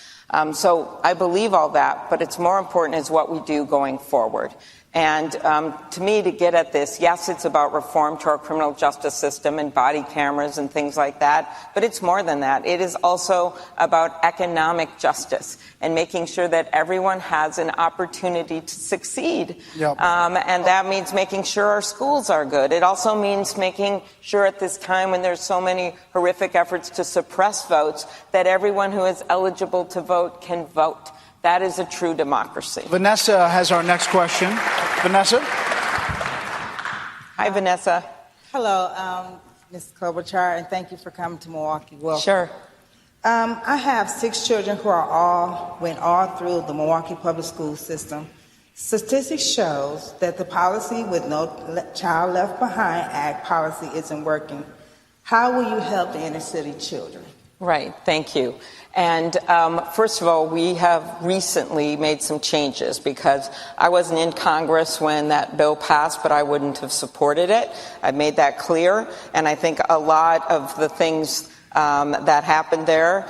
So I believe all that, but it's more important is what we do going forward. And to me, to get at this, yes, it's about reform to our criminal justice system and body cameras and things like that, but it's more than that. It is also about economic justice and making sure that everyone has an opportunity to succeed. Yep. And that means making sure our schools are good. It also means making sure at this time when there's so many horrific efforts to suppress votes, that everyone who is eligible to vote can vote. That is a true democracy. Vanessa has our next question. Vanessa? Hi, Vanessa. Hello, Ms. Klobuchar, and thank you for coming to Milwaukee. Welcome. Sure. I have 6 children who went all through the Milwaukee public school system. Statistics shows that the policy with No Child Left Behind Act policy isn't working. How will you help the inner city children? Right. Thank you. And first of all, we have recently made some changes because I wasn't in Congress when that bill passed, but I wouldn't have supported it. I made that clear. And I think a lot of the things that happened there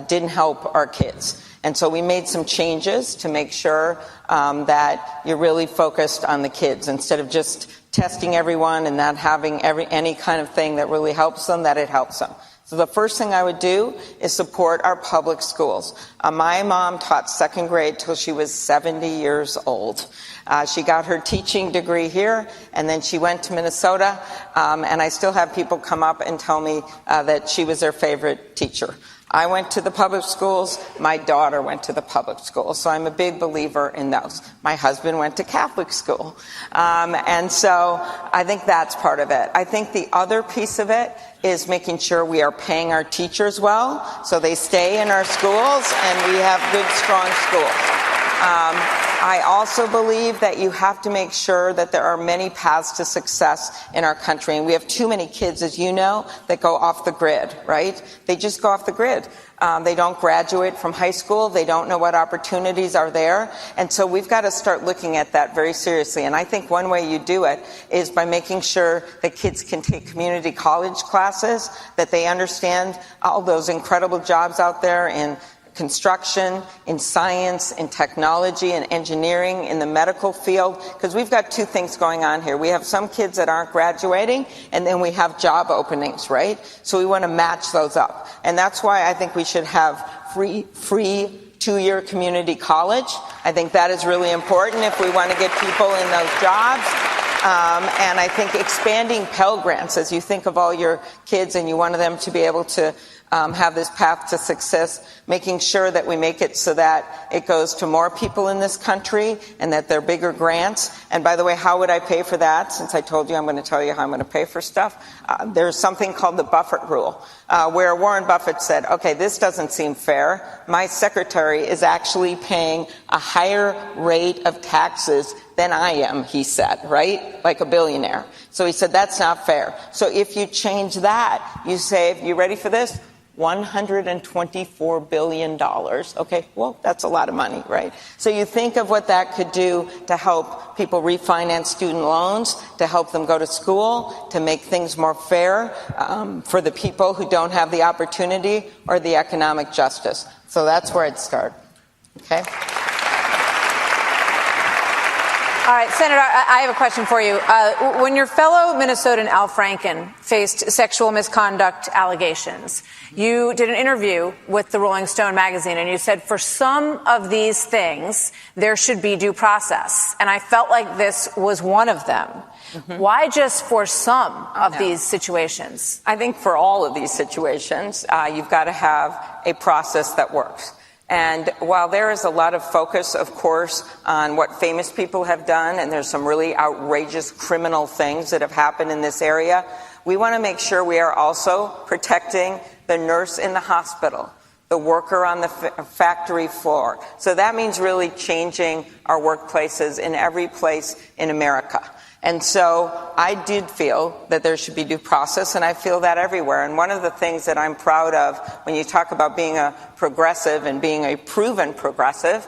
didn't help our kids. And so we made some changes to make sure that you're really focused on the kids instead of just testing everyone and not having any kind of thing that really helps them, that it helps them. So the first thing I would do is support our public schools. My mom taught 2nd grade till she was 70 years old. She got her teaching degree here, and then she went to Minnesota, and I still have people come up and tell me that she was their favorite teacher. I went to the public schools. My daughter went to the public schools. So I'm a big believer in those. My husband went to Catholic school. And so I think that's part of it. I think the other piece of it is making sure we are paying our teachers well so they stay in our schools and we have good, strong schools. I also believe that you have to make sure that there are many paths to success in our country. And we have too many kids, as you know, that go off the grid, right? They just go off the grid. They don't graduate from high school. They don't know what opportunities are there. And so we've got to start looking at that very seriously. And I think one way you do it is by making sure that kids can take community college classes, that they understand all those incredible jobs out there in construction, in science, in technology, in engineering, in the medical field, because we've got 2 things going on here. We have some kids that aren't graduating, and then we have job openings, right? So we want to match those up. And that's why I think we should have free 2-year community college. I think that is really important if we want to get people in those jobs. And I think expanding Pell Grants, as you think of all your kids and you want them to be able to have this path to success, making sure that we make it so that it goes to more people in this country and that they're bigger grants. And by the way, how would I pay for that? Since I told you I'm going to tell you how I'm going to pay for stuff. There's something called the Buffett rule, where Warren Buffett said, okay, this doesn't seem fair. My secretary is actually paying a higher rate of taxes than I am, he said, right? Like a billionaire. So he said, that's not fair. So if you change that, you save, you ready for this? $124 billion. Okay, well, that's a lot of money, right? So you think of what that could do to help people refinance student loans, to help them go to school, to make things more fair for the people who don't have the opportunity or the economic justice. So that's where I'd start. Okay? All right, Senator, I have a question for you. When your fellow Minnesotan Al Franken faced sexual misconduct allegations, you did an interview with the Rolling Stone magazine, and you said for some of these things, there should be due process. And I felt like this was one of them. Why just for some of these situations? I think for all of these situations, you've got to have a process that works. And while there is a lot of focus, of course, on what famous people have done, and there's some really outrageous criminal things that have happened in this area, we want to make sure we are also protecting the nurse in the hospital, the worker on the factory floor. So that means really changing our workplaces in every place in America. And so I did feel that there should be due process, and I feel that everywhere. And one of the things that I'm proud of when you talk about being a progressive and being a proven progressive,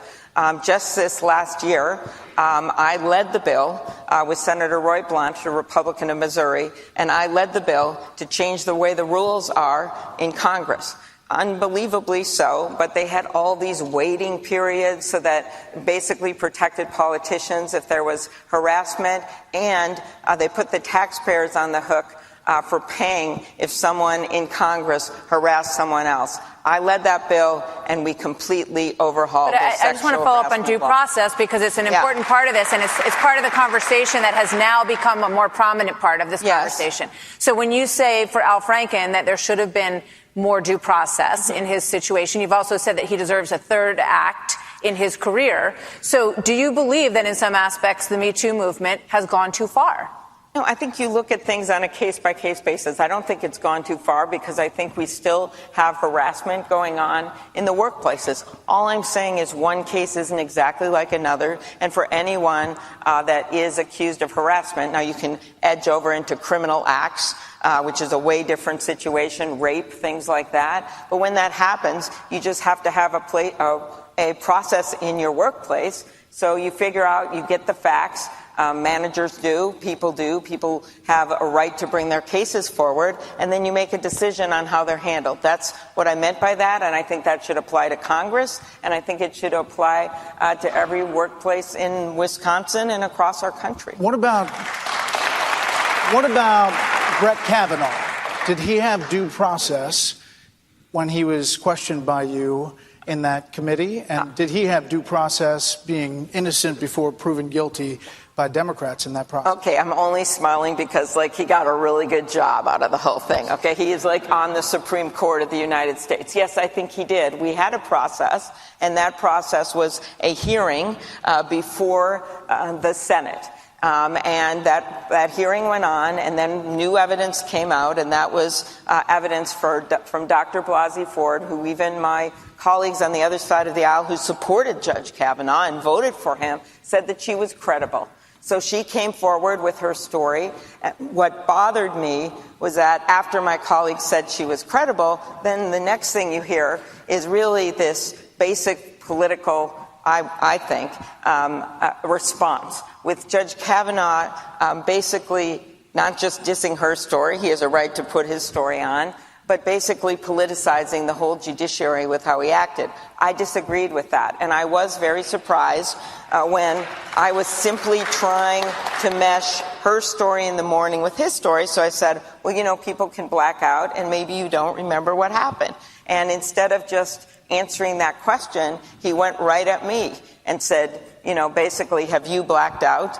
just this last year, I led the bill with Senator Roy Blunt, a Republican of Missouri, and I led the bill to change the way the rules are in Congress. Unbelievably so, but they had all these waiting periods so that basically protected politicians if there was harassment, and they put the taxpayers on the hook for paying if someone in Congress harassed someone else. I led that bill, and we completely overhauled But I just want to follow up on due process because it's an important part of this, and it's part of the conversation that has now become a more prominent part of this conversation. So when you say for Al Franken that there should have been more due process in his situation, you've also said that he deserves a third act in his career. So do you believe that in some aspects the Me Too movement has gone too far? No, I think you look at things on a case-by-case basis. I don't think it's gone too far because I think we still have harassment going on in the workplaces. All I'm saying is one case isn't exactly like another, and for anyone that is accused of harassment, now you can edge over into criminal acts, which is a way different situation, rape, things like that. But when that happens, you just have to have a process in your workplace. So you figure out, you get the facts. Managers do, people have a right to bring their cases forward, and then you make a decision on how they're handled. That's what I meant by that, and I think that should apply to Congress, and I think it should apply to every workplace in Wisconsin and across our country. What about Brett Kavanaugh? Did he have due process when he was questioned by you in that committee? And did he have due process being innocent before proven guilty by Democrats in that process? Okay, I'm only smiling because, he got a really good job out of the whole thing. Okay, he is, on the Supreme Court of the United States. Yes, I think he did. We had a process, and that process was a hearing before the Senate. And that hearing went on, and then new evidence came out, and that was evidence from Dr. Blasey Ford, who even my colleagues on the other side of the aisle who supported Judge Kavanaugh and voted for him said that she was credible. So she came forward with her story. What bothered me was that after my colleagues said she was credible, then the next thing you hear is really this basic political, I think, response, with Judge Kavanaugh basically not just dissing her story, he has a right to put his story on, but basically politicizing the whole judiciary with how he acted. I disagreed with that, and I was very surprised when I was simply trying to mesh her story in the morning with his story. So I said, well, people can black out, and maybe you don't remember what happened. And instead of just answering that question, he went right at me and said, basically, have you blacked out?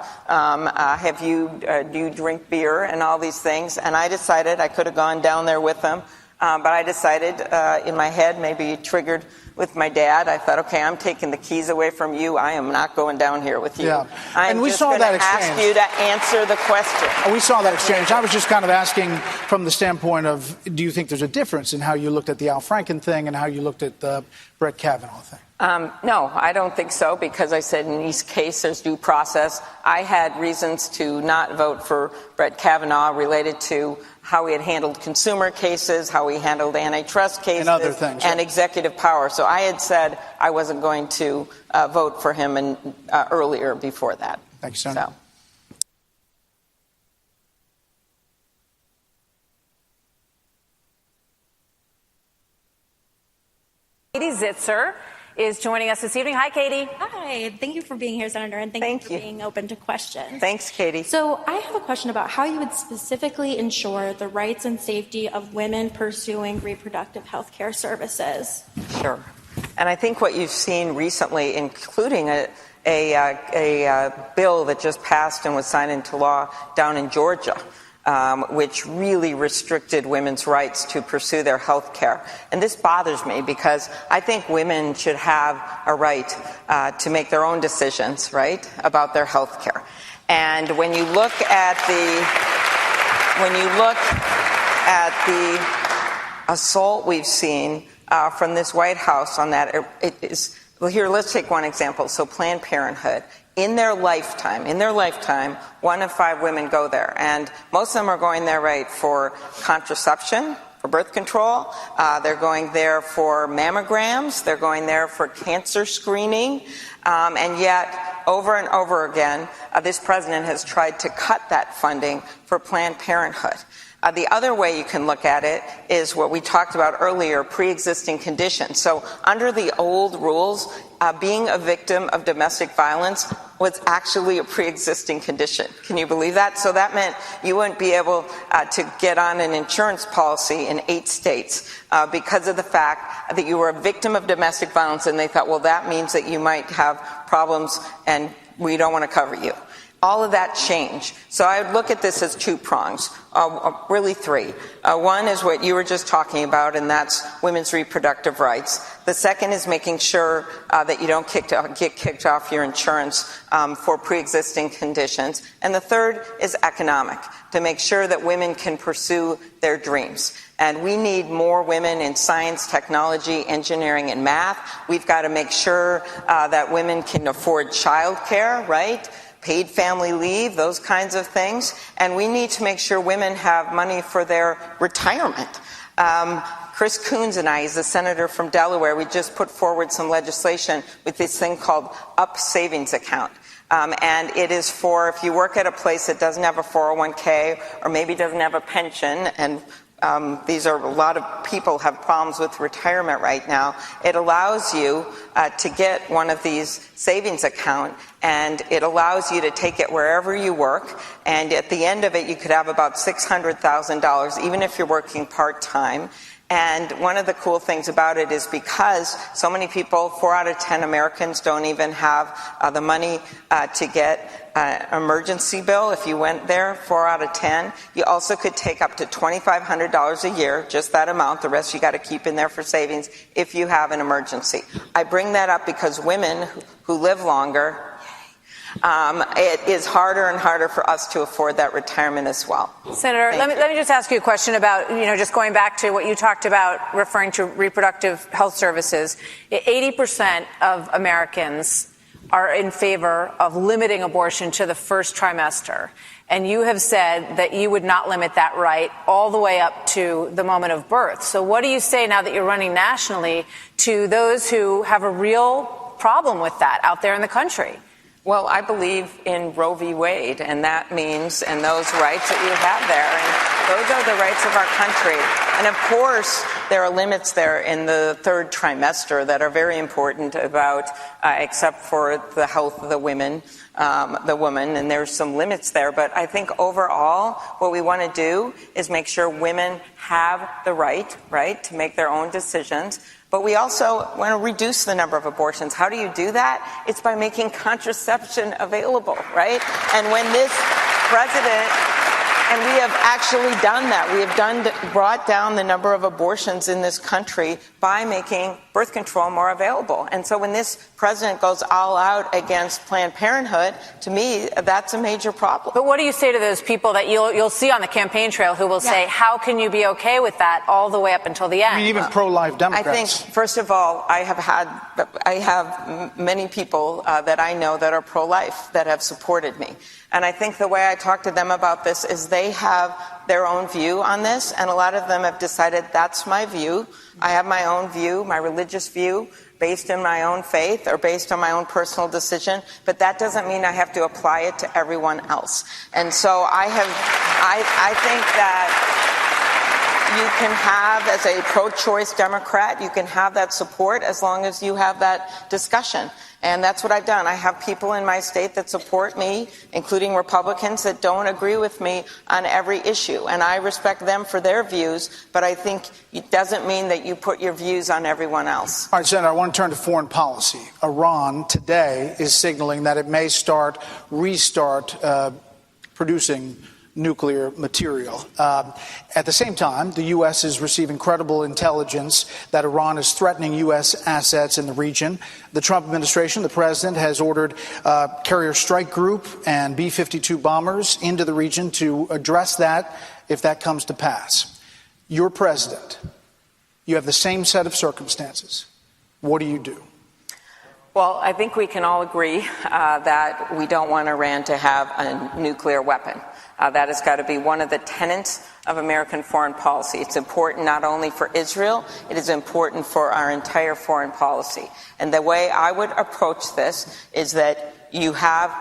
Do you drink beer and all these things? And I decided I could have gone down there with him. But I decided in my head, maybe triggered with my dad, I thought, okay, I'm taking the keys away from you. I am not going down here with you. Yeah. I'm and we just saw that exchange. Ask you to answer the question. We saw that exchange. I was just kind of asking from the standpoint of, do you think there's a difference in how you looked at the Al Franken thing and how you looked at the Brett Kavanaugh thing? No, I don't think so, because I said in each case there's due process. I had reasons to not vote for Brett Kavanaugh related to how he had handled consumer cases, how he handled antitrust cases, and other things, and executive power. So I had said I wasn't going to vote for him earlier before that. Thank you, Senator. So. Katie Zitzer is joining us this evening. Hi, Katie. Hi. Thank you for being here, Senator, and thank you for being open to questions. Thanks, Katie. So I have a question about how you would specifically ensure the rights and safety of women pursuing reproductive health care services. Sure. And I think what you've seen recently, including a bill that just passed and was signed into law down in Georgia, which really restricted women's rights to pursue their health care. And this bothers me because I think women should have a right to make their own decisions, right, about their health care. And when you look at the assault we've seen from this White House on that, it is, well, here, let's take one example. So Planned Parenthood. In their lifetime, 1 of 5 women go there. And most of them are going there, right, for contraception, for birth control. They're going there for mammograms. They're going there for cancer screening. And yet, over and over again, this president has tried to cut that funding for Planned Parenthood. The other way you can look at it is what we talked about earlier, pre-existing conditions. So under the old rules, being a victim of domestic violence was actually a pre-existing condition. Can you believe that? So that meant you wouldn't be able to get on an insurance policy in 8 states because of the fact that you were a victim of domestic violence, and they thought, well, that means that you might have problems and we don't want to cover you. All of that changed. So I would look at this as 2 prongs, really 3. One is what you were just talking about, and that's women's reproductive rights. The second is making sure that you don't get kicked off your insurance for pre-existing conditions. And the third is economic, to make sure that women can pursue their dreams. And we need more women in science, technology, engineering, and math. We've got to make sure that women can afford childcare, right? Paid family leave, those kinds of things. And we need to make sure women have money for their retirement. Chris Coons and I, he's a senator from Delaware, we just put forward some legislation with this thing called UP Savings Account. And it is for if you work at a place that doesn't have a 401k or maybe doesn't have a pension, and these are a lot of people have problems with retirement right now. It allows you to get one of these savings account, and it allows you to take it wherever you work. And at the end of it, you could have about $600,000, even if you're working part-time. And one of the cool things about it is because so many people, 4 out of 10 Americans, don't even have the money to get an emergency bill. If you went there, 4 out of 10. You also could take up to $2,500 a year, just that amount. The rest you got to keep in there for savings if you have an emergency. I bring that up because women who live longer, it is harder and harder for us to afford that retirement as well. Senator, let me just ask you a question about, just going back to what you talked about, referring to reproductive health services. 80% of Americans are in favor of limiting abortion to the first trimester. And you have said that you would not limit that right all the way up to the moment of birth. So what do you say now that you're running nationally to those who have a real problem with that out there in the country? Well, I believe in Roe v. Wade, and that means, and those rights that you have there, and those are the rights of our country. And of course, there are limits there in the 3rd trimester that are very important about, except for the health of the woman, and there's some limits there. But I think overall, what we want to do is make sure women have the right, to make their own decisions. But we also want to reduce the number of abortions. How do you do that? It's by making contraception available, right? And when this president, and we have actually done that. We have brought down the number of abortions in this country by making birth control more available. And so when this president goes all out against Planned Parenthood, to me, that's a major problem. But what do you say to those people that you'll see on the campaign trail who will say, how can you be okay with that all the way up until the end? I mean, even pro-life Democrats. I think, first of all, I have many people that I know that are pro-life that have supported me. And I think the way I talk to them about this is they have their own view on this, and a lot of them have decided that's my view. I have my own view, my religious view, based in my own faith or based on my own personal decision, but that doesn't mean I have to apply it to everyone else. And so I think that you can have, as a pro-choice Democrat, you can have that support as long as you have that discussion. And that's what I've done. I have people in my state that support me, including Republicans that don't agree with me on every issue. And I respect them for their views, but I think it doesn't mean that you put your views on everyone else. All right, Senator, I want to turn to foreign policy. Iran today is signaling that it may restart producing nuclear material. At the same time, the U.S. is receiving credible intelligence that Iran is threatening U.S. assets in the region. The Trump administration, the president, has ordered carrier strike group and B-52 bombers into the region to address that if that comes to pass. You're president. You have the same set of circumstances. What do you do? Well, I think we can all agree that we don't want Iran to have a nuclear weapon. That has got to be one of the tenets of American foreign policy. It's important not only for Israel, it is important for our entire foreign policy. And the way I would approach this is that you have,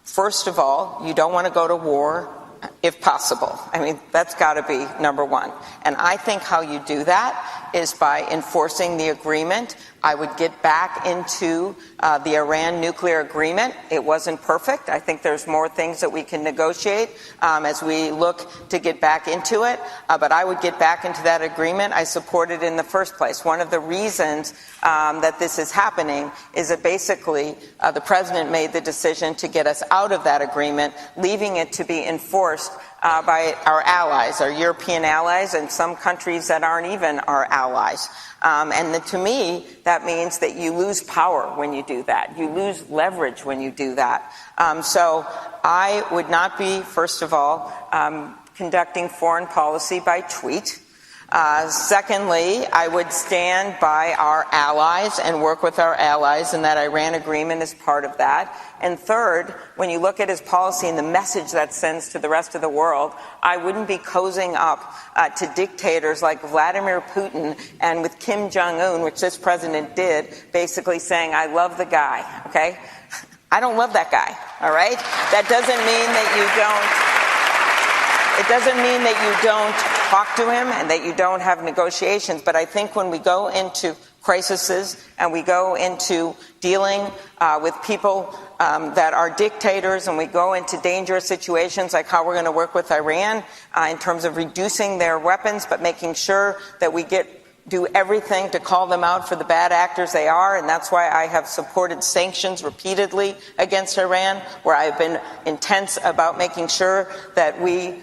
first of all, you don't want to go to war if possible. I mean, that's got to be number one. And I think how you do that is by enforcing the agreement. I would get back into the Iran nuclear agreement. It wasn't perfect. I think there's more things that we can negotiate as we look to get back into it. But I would get back into that agreement. I support it in the first place. One of the reasons that this is happening is that basically the president made the decision to get us out of that agreement, leaving it to be enforced by our allies, our European allies, and some countries that aren't even our allies. To me, that means that you lose power when you do that. You lose leverage when you do that. So I would not be, first of all, conducting foreign policy by tweet. Secondly, I would stand by our allies and work with our allies, and that Iran agreement is part of that. And third, when you look at his policy and the message that sends to the rest of the world, I wouldn't be cozying up to dictators like Vladimir Putin and with Kim Jong-un, which this president did, basically saying, I love the guy, okay? I don't love that guy, all right? That doesn't mean that you don't... It doesn't mean that you don't talk to him and that you don't have negotiations, but I think when we go into crises and we go into dealing with people that are dictators, and we go into dangerous situations like how we're going to work with Iran in terms of reducing their weapons, but making sure that we do everything to call them out for the bad actors they are, and that's why I have supported sanctions repeatedly against Iran, where I've been intense about making sure that we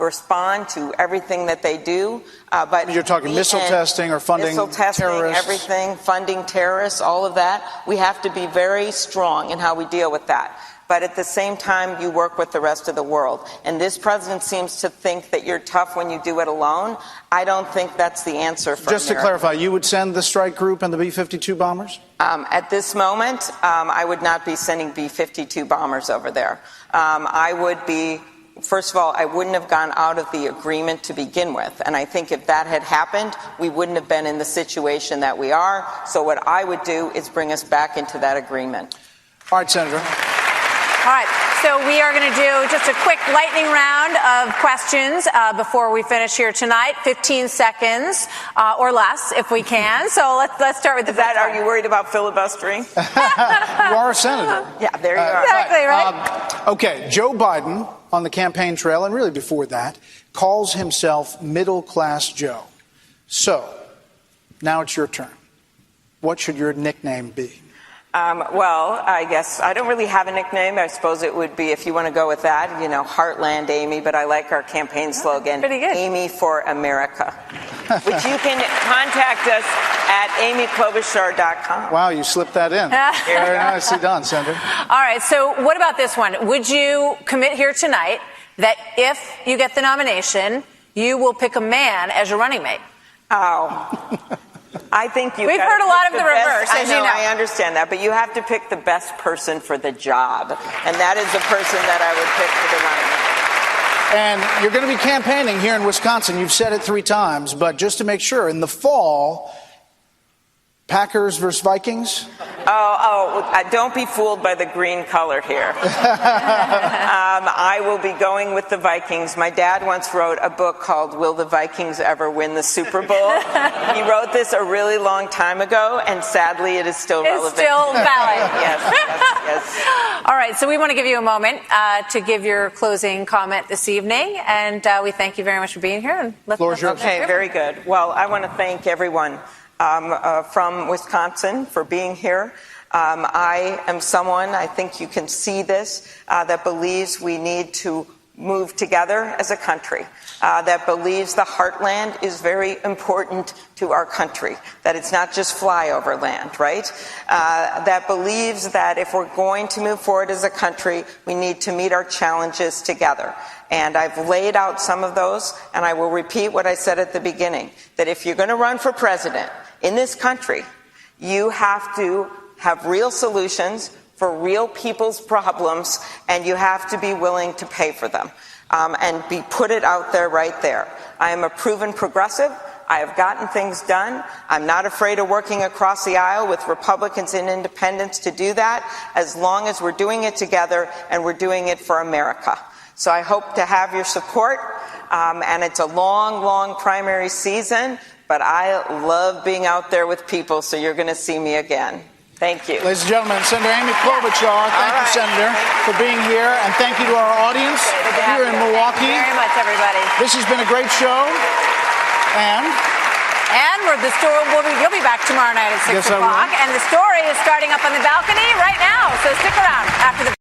respond to everything that they do. But you're talking missile testing or funding missile testing, terrorists? Everything, funding terrorists, all of that. We have to be very strong in how we deal with that. But at the same time, you work with the rest of the world. And this president seems to think that you're tough when you do it alone. I don't think that's the answer for Just America. to clarify, you would send the strike group and the B-52 bombers? At this moment, I would not be sending B-52 bombers over there. I would be... First of all, I wouldn't have gone out of the agreement to begin with. And I think if that had happened, we wouldn't have been in the situation that we are. So what I would do is bring us back into that agreement. All right, Senator. All right, so we are going to do just a quick lightning round of questions before we finish here tonight. 15 seconds or less, if we can. So let's start with the Are you worried about filibustering? You are a senator. Yeah, there you are. Exactly, right? Okay, Joe Biden, on the campaign trail, and really before that, calls himself Middle-Class Joe. So, now it's your turn. What should your nickname be? Well, I guess I don't really have a nickname. I suppose it would be, if you want to go with that, Heartland Amy, but I like our campaign slogan, pretty good. Amy for America, which you can contact us at amyklobuchar.com. Wow, you slipped that in. Very nicely done, Senator. All right, so what about this one? Would you commit here tonight that if you get the nomination, you will pick a man as your running mate? Oh. I think we've heard a lot of the reverse, as you know. I understand that, but you have to pick the best person for the job, and that is the person that I would pick for the running mate. And you're going to be campaigning here in Wisconsin. You've said it 3 times, but just to make sure, in the fall, Packers versus Vikings? Don't be fooled by the green color here. I will be going with the Vikings. My dad once wrote a book called Will the Vikings Ever Win the Super Bowl? He wrote this a really long time ago, and sadly it is still relevant. It's still valid. Yes. All right, so we want to give you a moment to give your closing comment this evening, and we thank you very much for being here. And Okay, very good. Well, I want to thank everyone from Wisconsin for being here. I am someone, I think you can see this, that believes we need to move together as a country, that believes the heartland is very important to our country, that it's not just flyover land, right? That believes that if we're going to move forward as a country, we need to meet our challenges together. And I've laid out some of those, and I will repeat what I said at the beginning, that if you're going to run for president in this country, you have to have real solutions for real people's problems, and you have to be willing to pay for them and put it out there right there. I am a proven progressive. I have gotten things done. I'm not afraid of working across the aisle with Republicans and independents to do that, as long as we're doing it together and we're doing it for America. So I hope to have your support, and it's a long, long primary season, but I love being out there with people, so you're going to see me again. Thank you. Ladies and gentlemen, Senator Amy Klobuchar, thank you, Senator, for being here, and thank you to our audience here in Milwaukee. Thank you very much, everybody. This has been a great show, and the story you'll be back tomorrow night at 6 o'clock, and the story is starting up on the balcony right now, so stick around after the